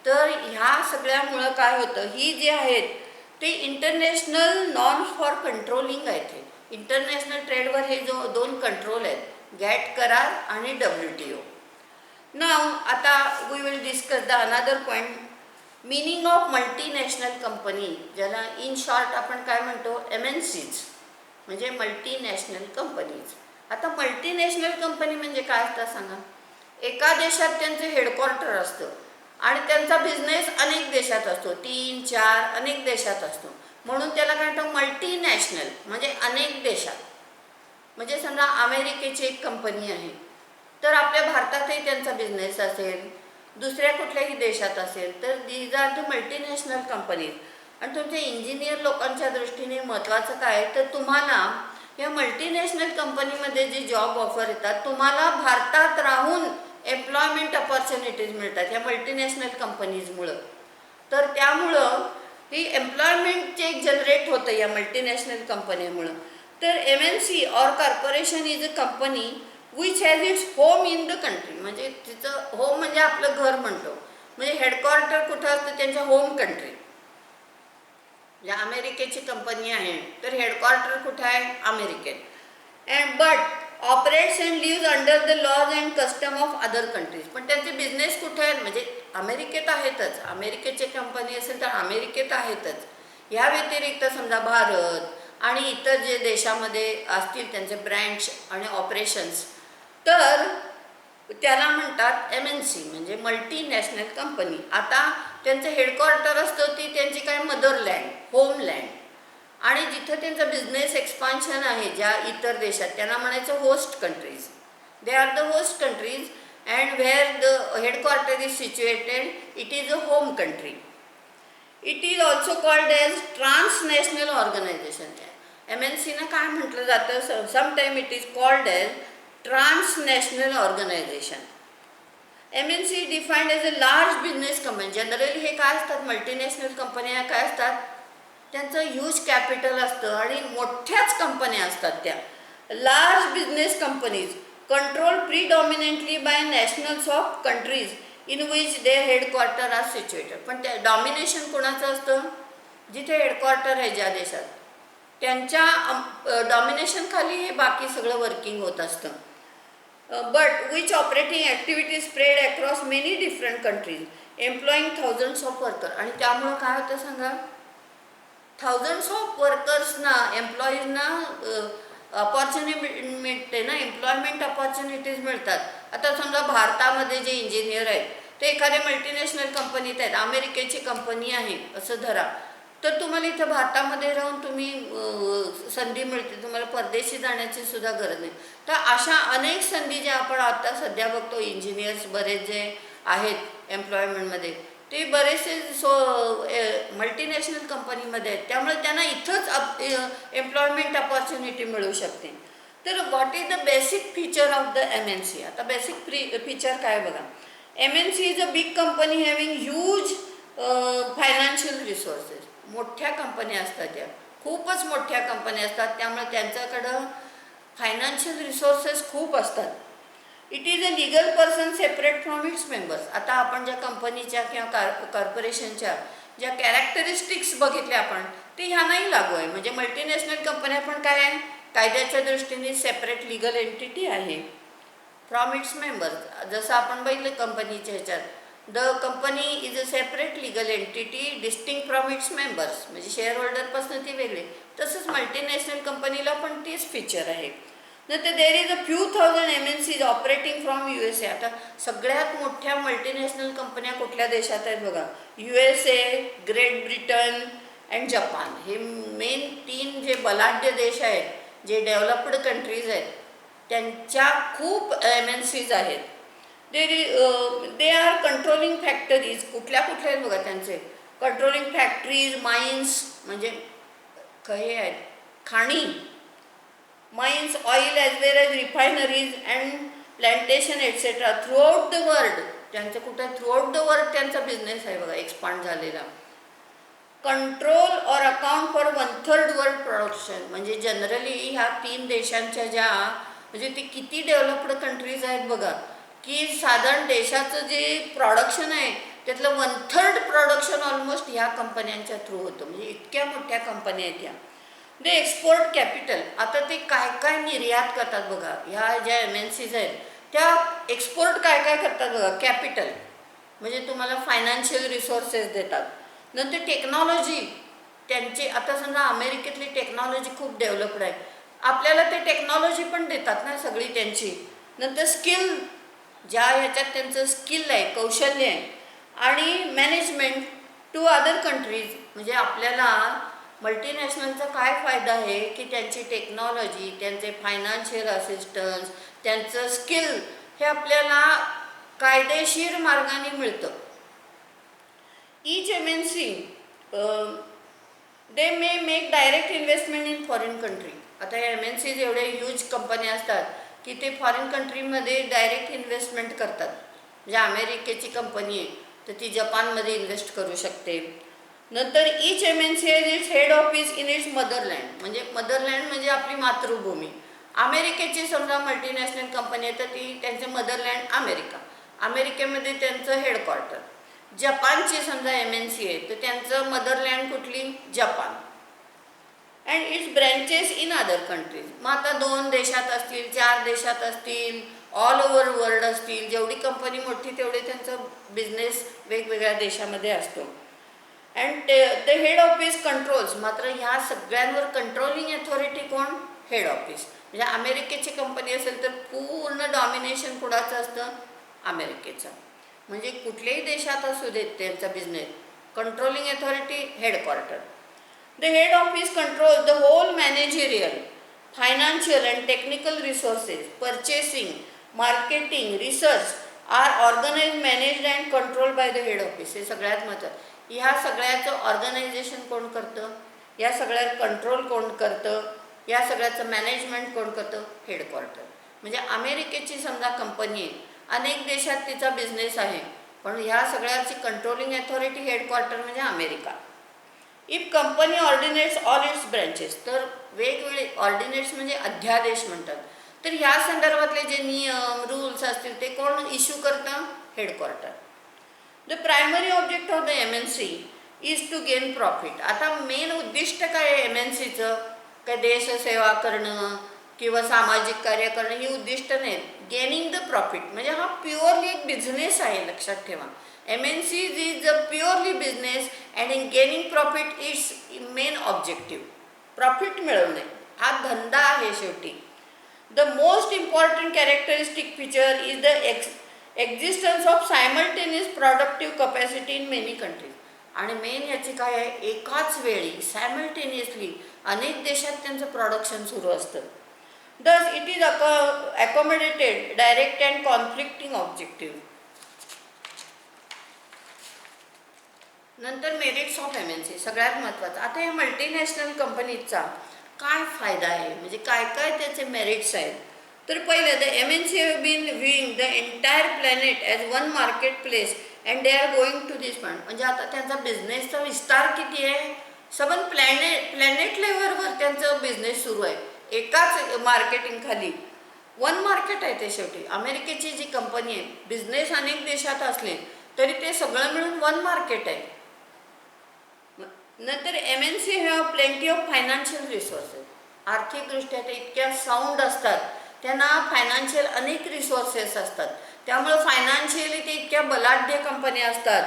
तर ह्या सगळ्यामुळं काय होतं, ही जे आहेत ते इंटरनॅशनल नॉर्म्स फॉर कंट्रोलिंग आहेत. हे इंटरनॅशनल ट्रेडवर हे दोन कंट्रोल आहेत, गॅट करार आणि WTO. नाव आता we will discuss the another point, meaning of multinational company, ज्याला इन शॉर्ट आपण काय म्हणतो, MNCs, म्हणजे मल्टीनॅशनल कंपनीज. आता मल्टीनॅशनल कंपनी म्हणजे काय असतं सांगा? एका देशात त्यांचं हेडक्वार्टर असतं आणि त्यांचा बिझनेस अनेक देशात असतो, 3-4 अनेक देशात असतो, म्हणून त्याला काय म्हणतो मल्टीनॅशनल, म्हणजे अनेक देशात. म्हणजे समजा अमेरिकेची एक कंपनी आहे तर आपल्या भारतातही त्यांचा बिझनेस असेल, दुसऱ्या कुठल्याही देशात असेल, तर these are the multinational companies. आणि तुमच्या इंजिनियर लोकांच्या दृष्टीने महत्त्वाचं काय, तर तुम्हाला या मल्टीनॅशनल कंपनीमध्ये जे जॉब ऑफर येतात, तुम्हाला भारतात राहून एम्प्लॉयमेंट अपॉर्च्युनिटीज मिळतात या मल्टीनॅशनल कंपनीजमुळं. तर त्यामुळं ही एम्प्लॉयमेंट एक जनरेट होतं या मल्टीनॅशनल कंपनीमुळं. तर MNC or corporation is a company which has its home in the country. म्हणजे तिचं होम म्हणजे आपलं घर म्हणतो, म्हणजे हेडक्वार्टर कुठं असतं, त्यांच्या होम कंट्री. म्हणजे अमेरिकेची कंपनी आहे तर हेडक्वार्टर कुठं आहे, अमेरिकेत. And but operates and lives under the laws and custom of other countries. पण त्यांचे बिझनेस कुठे आहेत, म्हणजे अमेरिकेत आहेतच. अमेरिकेची कंपनी असेल तर अमेरिकेत आहेतच. या व्यतिरिक्त समजा भारत आणि इतर जे देशामध्ये असतील त्यांचे ब्रँच आणि ऑपरेशन्स, तर त्याला म्हणतात MNC, म्हणजे मल्टीनॅशनल कंपनी. आता त्यांचं हेडक्वार्टर असतं ती त्यांची काय मदरलँड, होमलँड, आणि जिथं त्यांचं बिझनेस एक्सपान्शन आहे ज्या इतर देशात, त्यांना म्हणायचं host countries. They are the host countries and where the headquarter is situated it is a home country. It is also called as transnational organization. MNCनं काय म्हटलं जातं, sometime it is called as transnational organization. MNC defined as a large business company. Generally हे काय असतात, multinational कंपन्या काय असतात, त्यांचं ह्यूज कॅपिटल असतं आणि मोठ्याच कंपन्या असतात त्या. Large business companies control predominantly by nationals of countries in which their headquarter are situated. पण त्या डॉमिनेशन कोणाचं असतं, जिथे हेडक्वार्टर आहे ज्या देशात, त्यांच्या डॉमिनेशन खाली हे बाकी सगळं वर्किंग होत असतं. But which operating activities spread across many different countries एम्प्लॉईंग thousands of worker. आणि त्यामुळं काय होतं सांगा, थाउजंड्स ऑफ वर्कर्सना, एम्प्लॉईजना अपॉर्च्युनिटी मिळते ना, एम्प्लॉयमेंट अपॉर्च्युनिटीज मिळतात. आता समजा भारतामध्ये जे इंजिनियर आहेत ते एखाद्या मल्टीनॅशनल कंपनीत आहेत, अमेरिकेची कंपनी आहे असं धरा, तर तुम्हाला इथं भारतामध्ये राहून तुम्ही संधी मिळते, तुम्हाला परदेशी जाण्याची सुद्धा गरज नाही. तर अशा अनेक संधी ज्या आपण आता सध्या बघतो, इंजिनियर्स बरेच जे आहेत एम्प्लॉयमेंटमध्ये, ते बरेचसे मल्टीनॅशनल कंपनीमध्ये आहेत, त्यामुळे त्यांना इथंच एम्प्लॉयमेंट अपॉर्च्युनिटी मिळू शकते. तर what is the basic feature of the MNC. आता बेसिक फीचर काय बघा, MNC is a big company having huge financial resources. मोठ्या कंपन्या असतात, त्या खूपच मोठ्या कंपन्या असतात, त्यामुळे त्यांच्याकडं फायनान्शियल रिसोर्सेस खूप असतात. It is a legal person separate from its members. आता आपण ज्या कंपनीच्या किंवा कॉर्पोरेशनच्या ज्या कॅरेक्टरिस्टिक्स बघितल्या आपण, ते ह्यांनाही लागू आहे. म्हणजे मल्टीनॅशनल कंपन्या पण काय आहे, कायद्याच्या दृष्टीने सेपरेट लिगल एंटिटी आहे फ्रॉम इट्स मेंबर्स. जसं आपण बघितलं कंपनीच्या ह्याच्यात, the company is a separate legal entity distinct from its members, म्हणजे शेअर होल्डरपासून ती वेगळी. तसंच मल्टीनॅशनल कंपनीला पण तेच फीचर आहे. नंतर देर is a few thousand MNCs operating from USA. आता सगळ्यात मोठ्या मल्टीनॅशनल कंपन्या कुठल्या देशात आहेत बघा? USA, great Britain and Japan. हे मेन 3 जे बलाढ्य देश आहेत, जे डेव्हलप्ड कंट्रीज आहेत, त्यांच्या खूप MNCs आहेत. They are controlling factories. कुठल्या कुठल्या आहेत बघा त्यांचे? कंट्रोलिंग फॅक्टरीज, माइन्स म्हणजे काही आहेत खाणी, mines, oil as well as refineries and plantation etcetera throughout the world. त्यांचं कुठं थ्रूआउट द वर्ल्ड त्यांचा बिझनेस आहे बघा, एक्सपांड झालेला. कंट्रोल और अकाउंट फॉर 1/3 वर्ल्ड प्रोडक्शन. म्हणजे जनरली ह्या 3 देशांच्या ज्या, म्हणजे ते किती डेव्हलप्ड कंट्रीज आहेत बघा, की साधारण देशाचं जे प्रोडक्शन आहे त्यातलं 1/3 प्रोडक्शन ऑलमोस्ट ह्या कंपन्यांच्या थ्रू होतं. म्हणजे इतक्या मोठ्या कंपन्या आहेत ह्या. दे एक्सपोर्ट कॅपिटल. आता ते काय काय निर्यात करतात बघा, ह्या ज्या MNCs आहेत त्या एक्सपोर्ट काय काय करतात बघा. कॅपिटल म्हणजे तुम्हाला फायनान्शियल रिसोर्सेस देतात. नंतर टेक्नॉलॉजी त्यांचे, आता समजा अमेरिकेतली टेक्नॉलॉजी खूप डेव्हलप्ड आहे, आपल्याला ते टेक्नॉलॉजी पण देतात ना सगळी त्यांची. नंतर स्किल, ज्या ह्याच्यात त्यांचं स्किल आहे, कौशल्य आहे, आणि मॅनेजमेंट टू अदर कंट्रीज. म्हणजे आपल्याला मल्टीनॅशनलचा काय फायदा आहे की त्यांची टेक्नॉलॉजी, त्यांचे फायनान्शियल असिस्टन्स, त्यांचं स्किल हे आपल्याला कायदेशीर मार्गाने मिळतं. Each MNC they may make direct investment in foreign country. आता या MNCs एवढे ह्यूज कंपन्या असतात की ते फॉरेन कंट्रीमध्ये डायरेक्ट इन्व्हेस्टमेंट करतात. म्हणजे अमेरिकेची कंपनी आहे तर ती जपानमध्ये इन्व्हेस्ट करू शकते. नंतर each MNC has its head office in its motherland. म्हणजे मदरलँड म्हणजे आपली मातृभूमी. अमेरिकेची समजा मल्टीनॅशनल कंपनी आहे तर ती त्यांचं मदरलँड अमेरिका, अमेरिकेमध्ये त्यांचं हेडक्वार्टर. जपानची समजा MNC आहे तर त्यांचं मदरलँड कुठली? Japan. And it's branches in other countries. मग आता 2 देशात असतील, 4 देशात असतील, ऑल ओव्हर वर्ल्ड असतील. जेवढी कंपनी मोठी तेवढे त्यांचं बिझनेस वेगवेगळ्या देशामध्ये असतो. And the head office controls. मात्र ह्या सगळ्यांवर कंट्रोलिंग अथॉरिटी कोण? Head office. म्हणजे अमेरिकेची कंपनी असेल तर पूर्ण डॉमिनेशन कुणाचं असतं? अमेरिकेचं. म्हणजे कुठल्याही देशात असू देत त्यांचा business, controlling authority headquarter. The head office control the whole managerial, financial and technical resources, purchasing, marketing, research are organise, managed and control by the head office. हे सगळ्यात महत्त्वाचं. ह्या सगळ्याचं ऑर्गनायझेशन कोण करतं? या सगळ्यात कंट्रोल कोण करतं? या सगळ्याचं मॅनेजमेंट कोण करतं? हेडक्वार्टर. म्हणजे अमेरिकेची समजा कंपनी आहे, अनेक देशात तिचा बिझनेस आहे, पण ह्या सगळ्याची कंट्रोलिंग अथॉरिटी हेडक्वार्टर म्हणजे America. If company ordinates all it's branches. तर वेगवेगळे ऑर्डिनेट्स म्हणजे अध्यादेश म्हणतात. तर ह्या संदर्भातले जे नियम रूल्स असतील ते कोण इश्यू करतं? Headquarter. The primary object of the MNC is to gain profit. आता मेन उद्दिष्ट काय आहे MNCचं? काय देशसेवा करणं किंवा सामाजिक कार्य करणं ही उद्दिष्ट नाहीत. गेनिंग द प्रॉफिट म्हणजे हा प्युअरली एक बिझनेस आहे, लक्षात ठेवा. MNC is a purely business and in gaining profit it's main objective. Profit मिळवणे हा धंदा आहे शेवटी. The most important characteristic feature is the existence of simultaneous productive capacity in many countries. आणि मेन याची काय आहे? एकाच वेळी सायमल्टेनियसली अनेक देशात त्यांचं प्रोडक्शन सुरू असतं. Thus, it is accommodated direct and conflicting objective. नंतर मेरिट्स ऑफ MNC सगळ्यात महत्त्वाचं. आता या मल्टीनॅशनल कंपनीचा काय फायदा आहे, म्हणजे काय काय त्याचे मेरिट्स आहेत? तर पहिलं, the MNC have been viewing the entire planet as one market place and they are going to this point. म्हणजे आता त्यांचा बिझनेसचा विस्तार किती आहे? सबन प्लॅनेट लेवलवर त्यांचं बिझनेस सुरू आहे. एकाच मार्केटिंग खाली वन मार्केट आहे ते. शेवटी अमेरिकेची जी कंपनी आहे, बिझनेस अनेक देशात असले तरी ते सगळं मिळून वन मार्केट आहे. नंतर MNC have plenty of financial resources. आर्थिकदृष्ट्या ते इतक्या साऊंड असतात, त्यांना फायनान्शियल अनेक रिसोर्सेस असतात, त्यामुळं फायनान्शियली ते इतक्या बलाढ्य कंपन्या असतात.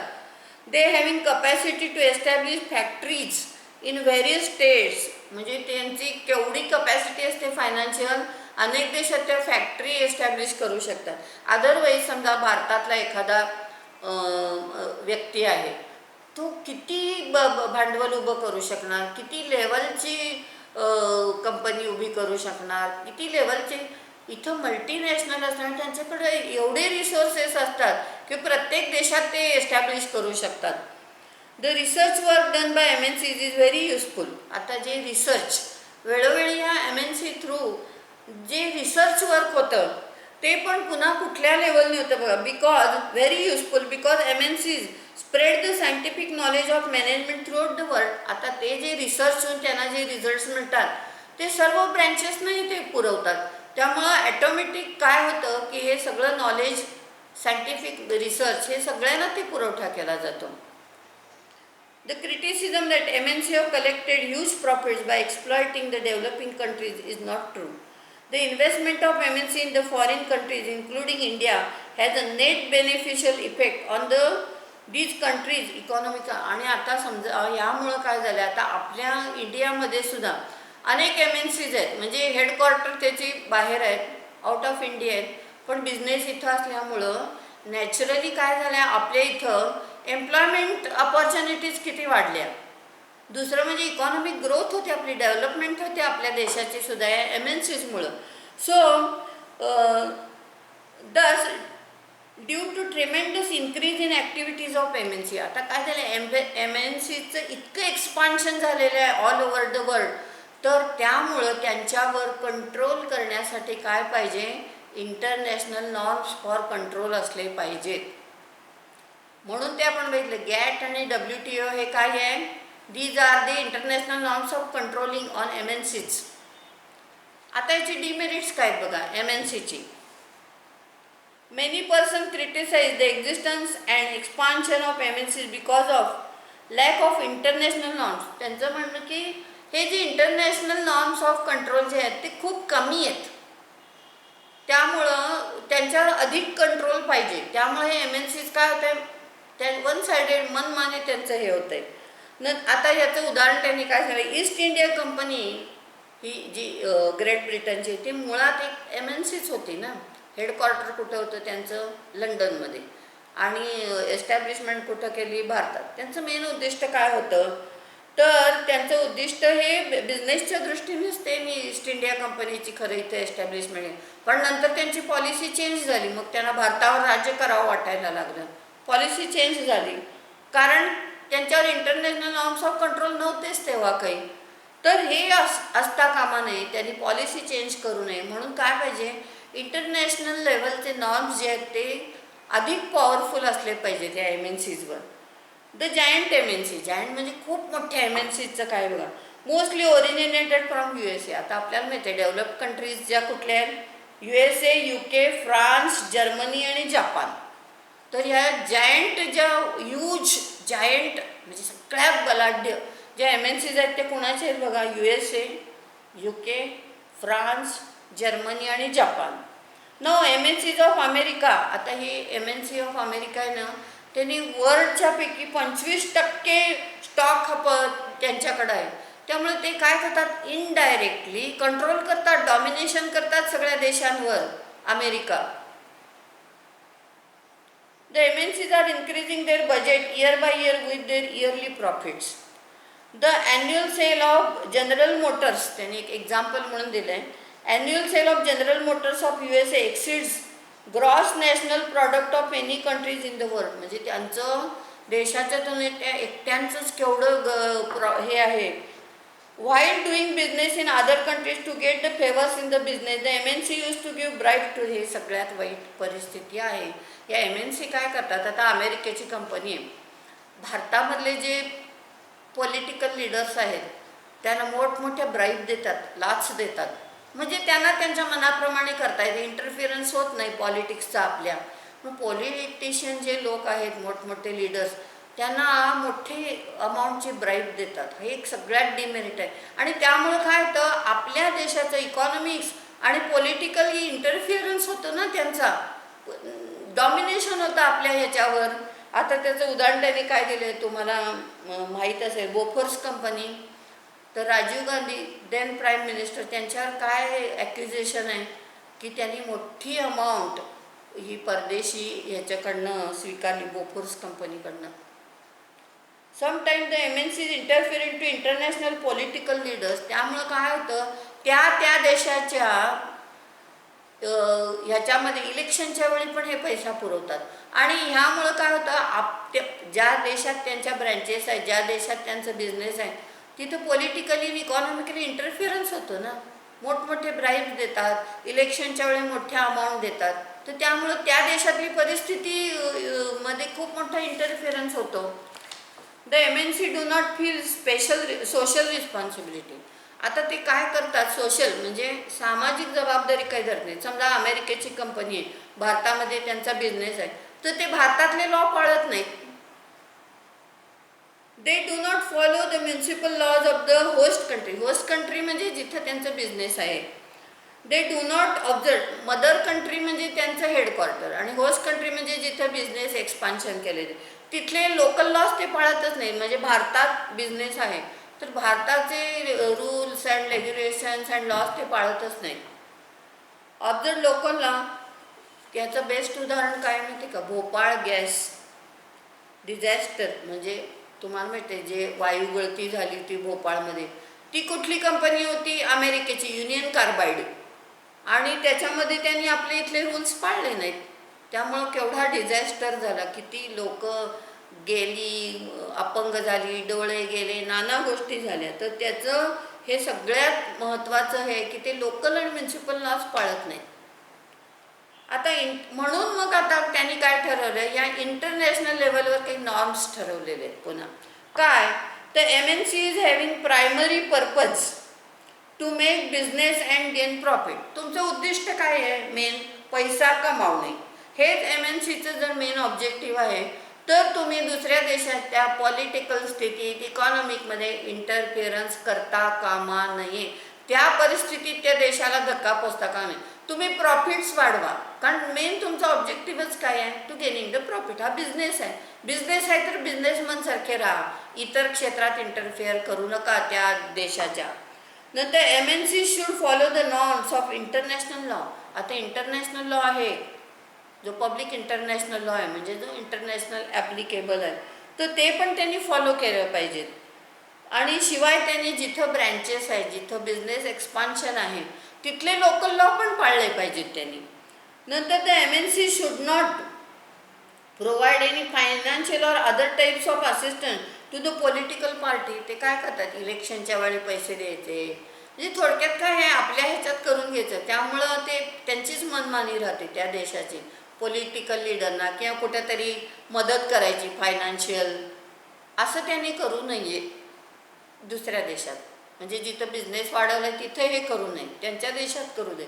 They having capacity to establish factories in various states. म्हणजे त्यांची केवढी कपॅसिटी असते फायनान्शियल, अनेक देशात त्या फॅक्टरी एस्टॅब्लिश करू शकतात. अदरवाईज समजा भारतातला एखादा व्यक्ती आहे, तो किती भांडवल उभं करू शकणार, किती लेवलची कंपनी उभी करू शकणार, किती लेवलचे. इथं मल्टीनॅशनल असल्यामुळे त्यांच्याकडे एवढे रिसोर्सेस असतात की प्रत्येक देशात ते एस्टॅब्लिश करू शकतात. The research work done by MNCs is very useful. आता जे रिसर्च वेळोवेळी ह्या MNC थ्रू जे रिसर्च वर्क होतं ते पण पुन्हा कुठल्या लेवलने होतं बघा. Because very useful because MNCs spread the scientific knowledge of management through out the world. आता ते जे रिसर्च होऊन त्यांना जे रिझल्ट्स मिळतात ते सर्व ब्रँचेसनाही ते पुरवतात. त्यामुळं ॲटोमॅटिक काय होतं की हे सगळं नॉलेज, सायंटिफिक रिसर्च हे सगळ्यांना ते पुरवठा केला जातो. The criticism that MNC have collected huge profits by exploiting the developing countries is not true. The investment of MNC in the foreign countries, including India, has a net beneficial effect on these countries' economic. आणि आता समजा यामुळं काय झालं, आता आपल्या इंडियामध्ये सुद्धा अनेक MNCs आहेत, म्हणजे हेडक्वार्टर त्याची बाहेर आहेत, आउट ऑफ इंडिया आहेत, पण बिझनेस इथं असल्यामुळं नॅचरली काय झालं, आपल्या इथं एम्प्लॉयमेंट अपॉर्च्युनिटीज किती वाढल्या. दुसरं म्हणजे इकॉनॉमिक ग्रोथ होते, आपली डेव्हलपमेंट होते आपल्या देशाची सुद्धा या MNCsमुळं. So thus due to tremendous increase in activities of MNC. आता काय झालं, MNCचं इतकं एक्सपान्शन झालेलं आहे ऑल ओव्हर द वर्ल्ड, तर त्यामुळं त्यांच्यावर कंट्रोल करण्यासाठी काय पाहिजे, इंटरनॅशनल नॉर्म्स फॉर कंट्रोल असले पाहिजेत. म्हणून ते आपण बघितलं गॅट आणि WTO हे काय आहे, these are the international norms of controlling on MNCs. आता याची डिमेरिट्स काय बघा MNCची. Many person criticize the existence and expansion of MNCs because of lack of international norms. त्यांचं म्हणणं की हे जे इंटरनॅशनल नॉर्म्स ऑफ कंट्रोल जे आहेत ते खूप कमी आहेत, त्यामुळं त्यांच्यावर अधिक कंट्रोल पाहिजे. त्यामुळे MNCs काय होत आहे, त्या वन सायडेड मनमाने त्यांचं हे होतं आहे. आता याचं उदाहरण त्यांनी काय झालं, ईस्ट इंडिया कंपनी ही जी ग्रेट ब्रिटनची, ती मुळात एक MNCच होती ना. हेडक्वार्टर कुठं होतं त्यांचं, लंडनमध्ये, आणि एस्टॅब्लिशमेंट कुठं केली, भारतात. त्यांचं मेन उद्दिष्ट काय होतं, तर त्यांचं उद्दिष्ट हे बिझनेसच्या दृष्टीनेच ते ईस्ट इंडिया कंपनीची खरं इथे एस्टॅब्लिशमेंट. पण नंतर त्यांची पॉलिसी चेंज झाली, मग त्यांना भारतावर राज्य करावं वाटायला लागलं. पॉलिसी चेंज झाली कारण त्यांच्यावर इंटरनॅशनल नॉर्म्स ऑफ कंट्रोल नव्हतेच तेव्हा काही. तर हे असता कामा नये, त्यांनी पॉलिसी चेंज करू नये. म्हणून काय पाहिजे, इंटरनॅशनल लेवलचे नॉर्म्स जे आहेत ते अधिक पॉवरफुल असले पाहिजे त्या MNCsवर. द जायंट MNC, जायंट म्हणजे खूप मोठ्या MNCचं काय बघा, मोस्टली ओरिजिनेटेड फ्रॉम USA. आता आपल्याला माहिती आहे डेव्हलप कंट्रीज ज्या कुठल्या आहेत, USA, UK, फ्रान्स, जर्मनी आणि जपान. तर ह्या जायंट ज्या ह्यूज जायंट म्हणजे सगळ्यात बलाढ्य ज्या MNCs आहेत ते कुणाचे आहेत बघा, USA, UK, फ्रान्स, जर्मनी आणि Japan. Now MNCs of America. आता ही MNC ऑफ अमेरिका आहे ना, त्यांनी वर्ल्डच्या पैकी 25% स्टॉक त्यांच्याकडे आहे. त्यामुळे ते काय करतात, इनडायरेक्टली कंट्रोल करतात, डॉमिनेशन करतात सगळ्या देशांवर America. The MNCs are increasing their budget year by year with their yearly profits. The annual sale of General Motors, त्यांनी एक एक्झाम्पल म्हणून दिलं आहे, annual sale of General Motors of USA exceeds gross national product of any countries in the world. म्हणजे त्यांचं देशाच्या तुलनेत त्या एकट्यांचंच केवढं हे आहे. While doing business in other countries to get the favours in the business the MNC use to give bright to. हे सगळ्यात वाईट परिस्थिती आहे. या MNC काय करतात, आता अमेरिकेची कंपनी आहे, भारतामधले जे पॉलिटिकल लीडर्स आहेत त्यांना मोठमोठ्या ब्राईब देतात, लाच देतात, म्हणजे त्यांना त्यांच्या मनाप्रमाणे करता येते, इंटरफिरन्स होत नाही पॉलिटिक्सचा आपल्या. मग पॉलिटिशियन जे लोक आहेत मोठमोठे लीडर्स त्यांना मोठे अमाऊंटची ब्राईब देतात. हे एक सगळ्यात डिमेरिट आहे. आणि त्यामुळे काय होतं, आपल्या देशाचं इकॉनॉमिक्स आणि पॉलिटिकली इंटरफिअरन्स होतं ना त्यांचा. डॉमिनेशन होतं आपल्या ह्याच्यावर. आता त्याचं उदाहरण त्यांनी काय दिलं आहे तुम्हाला माहीत असेल, बोफोर्स कंपनी. तर Rajiv Gandhi then prime minister, त्यांच्यावर काय ॲक्युजेशन आहे की त्यांनी मोठी अमाऊंट ही परदेशी ह्याच्याकडनं स्वीकारली, बोफोर्स कंपनीकडनं. Sometime the MNCs interfere in to international political leaders. त्यामुळं काय होतं, त्या देशाच्या ह्याच्यामध्ये इलेक्शनच्या वेळी पण हे पैसा पुरवतात. आणि ह्यामुळं काय होतं, ज्या देशात त्यांच्या ब्रँचेस आहेत, ज्या देशात त्यांचं बिझनेस आहे, तिथं पॉलिटिकली आणि इकॉनॉमिकली इंटरफिअरन्स होतं ना. मोठमोठे ब्राईब्स देतात, इलेक्शनच्या वेळी मोठ्या अमाऊंट देतात. तर त्यामुळं त्या देशातली परिस्थिती मध्ये खूप मोठा इंटरफिअरन्स होतो. The MNC do not feel special social responsibility. आता ते काय करतात, सोशल म्हणजे सामाजिक जबाबदारी काही धरत नाही. समजा अमेरिकेची कंपनी आहे, भारतामध्ये त्यांचा बिझनेस आहे, तर ते भारतातले लॉ पाळत नाहीत. They do not follow the municipal laws of the host country. Host country म्हणजे जिथं त्यांचं बिझनेस आहे. They do not observe mother country म्हणजे त्यांचं हेडक्वार्टर, आणि होस्ट कंट्री म्हणजे जिथं बिझनेस एक्सपान्शन केलेले तिथले लोकल लॉज ते पाळतच नाही. म्हणजे भारतात बिझनेस आहे तर भारताचे rules and regulations and laws ते पाळतच नाहीत. Observe local law. याचं बेस्ट उदाहरण काय माहिती का, भोपाळ गॅस डिझॅस्टर. म्हणजे तुम्हाला माहिती आहे, जे वायू गळती झाली होती भोपाळमध्ये, ती कुठली कंपनी होती, अमेरिकेची युनियन कार्बाइड. आणि त्याच्यामध्ये त्यांनी आपले इथले रूल्स पाळले नाहीत. त्यामुळं केवढा डिझॅस्टर झाला, किती लोक गेली, अपंग झाली, डोळे गेले, नाना गोष्टी झाल्या. तर त्याचं हे सगळ्यात महत्त्वाचं आहे की ते लोकल आणि म्युनिसिपल लॉज पाळत नाहीत. आता म्हणून मग आता त्यांनी काय ठरवलं, या इंटरनॅशनल लेवलवर काही नॉर्म्स ठरवलेले आहेत. पुन्हा काय, तर MNC is having primary purpose to make business and gain profit. तुमचं उद्दिष्ट काय आहे, मेन पैसा कमावणे. हेच MNCचं जर मेन ऑब्जेक्टिव्ह आहे, तर तुम्ही दुसऱ्या देशाच्या पॉलिटिकल स्थितीत, इकॉनॉमिकमध्ये इंटरफिअरन्स करता कामा नये. त्या परिस्थितीत त्या देशाला धक्का पोचता कामा नये. तुम्ही प्रॉफिट्स वाढवा, कारण मेन तुमचा ऑब्जेक्टिव्हच काय आहे, टू गेनिंग द प्रॉफिट. हा बिझनेस आहे. बिझनेस आहे तर बिझनेसमन सारखे राहा, इतर क्षेत्रात इंटरफिअर करू नका त्या देशाच्या. नंतर MNC should follow the norms of international law. आता इंटरनॅशनल लॉ आहे, जो पब्लिक इंटरनॅशनल लॉ आहे, म्हणजे जो इंटरनॅशनल ॲप्लिकेबल आहे, तर ते पण त्यांनी फॉलो केलं पाहिजेत. आणि शिवाय त्यांनी जिथं ब्रँचेस आहेत, जिथं बिझनेस एक्सपान्शन आहे, तिथले लोकल लॉ पण पाळले पाहिजेत त्यांनी. नंतर the MNC should not provide any financial or other types of assistance to the political party. ते काय करतात, इलेक्शनच्या वेळी पैसे द्यायचे. म्हणजे थोडक्यात काय आहे, आपल्या ह्याच्यात करून घ्यायचं. त्यामुळं ते त्यांचीच मनमानी राहते त्या देशाची. पॉलिटिकल लीडरना किंवा कुठेतरी मदत करायची फायनान्शियल, असं त्यांनी करू नये दुसऱ्या देशात. म्हणजे जिथं बिझनेस वाढवला आहे तिथं हे करू नये, त्यांच्या देशात करू देत.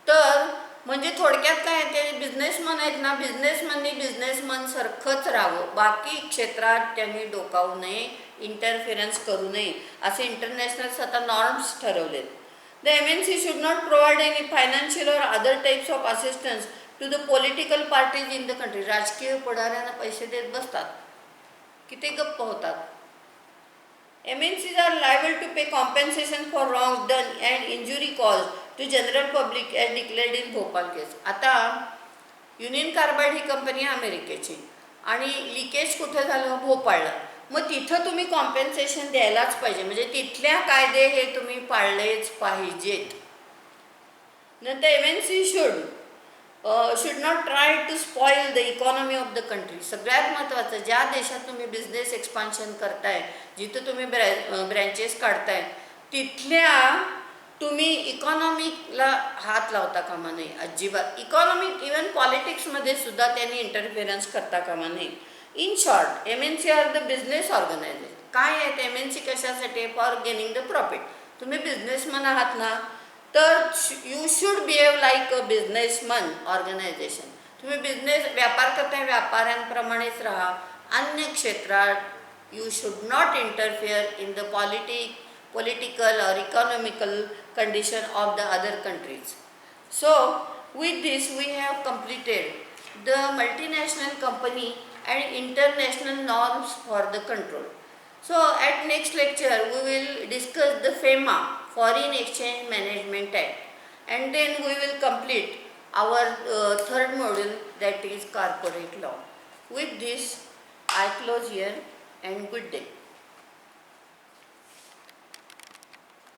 तर म्हणजे थोडक्यात काय, ते बिझनेसमन आहेत ना, बिझनेसमननी बिझनेसमन सारखंच राहावं, बाकी क्षेत्रात त्यांनी डोकावू नये, इंटरफिअरन्स करू नये, असे इंटरनॅशनल स्वतः नॉर्म्स ठरवलेत. The MNC should not provide any financial or other types of assistance to the political parties in the country. राजकीय पुढाऱ्यांना पैसे देत बसतात की ते गप्प होतात. MNCs are liable to pay compensation for wrongs done and injury caused to general public as declared in Bhopal केस. आता युनियन कार्बाइड ही कंपनी अमेरिकेची, आणि लिकेज कुठं झालं, भोपाळला. मग तिथं तुम्ही कॉम्पेन्सेशन द्यायलाच पाहिजे. म्हणजे तिथल्या कायदे हे तुम्ही पाळलेच पाहिजेत. नंतर MNC should not try to spoil the economy of the country. सगळ्यात महत्त्वाचं, ज्या देशात तुम्ही बिझनेस एक्सपान्शन करताय, जिथं तुम्ही ब्रँचेस काढताय, तिथल्या तुम्ही इकॉनॉमिकला हात लावता कामा नये अजिबात. इकॉनॉमिक इवन पॉलिटिक्समध्ये सुद्धा त्यांनी इंटरफिअरन्स करता कामा नये. In short, MNC are the business organisation. काय आहेत MNC कशासाठी, फॉर गेनिंग द प्रॉफिट. तुम्ही बिझनेसमन आहात ना, तर you should behave like a businessman organisation. तुम्ही बिझनेस व्यापार करताय, व्यापाऱ्यांप्रमाणेच राहा. अन्य क्षेत्रात you should not interfere in the political or economical condition of the other countries. So with this we have completed the multinational company and international norms for the control. So at next lecture we will discuss the FEMA, Foreign Exchange Management Act, and then we will complete our third module, that is corporate law. With this I close here, and good day.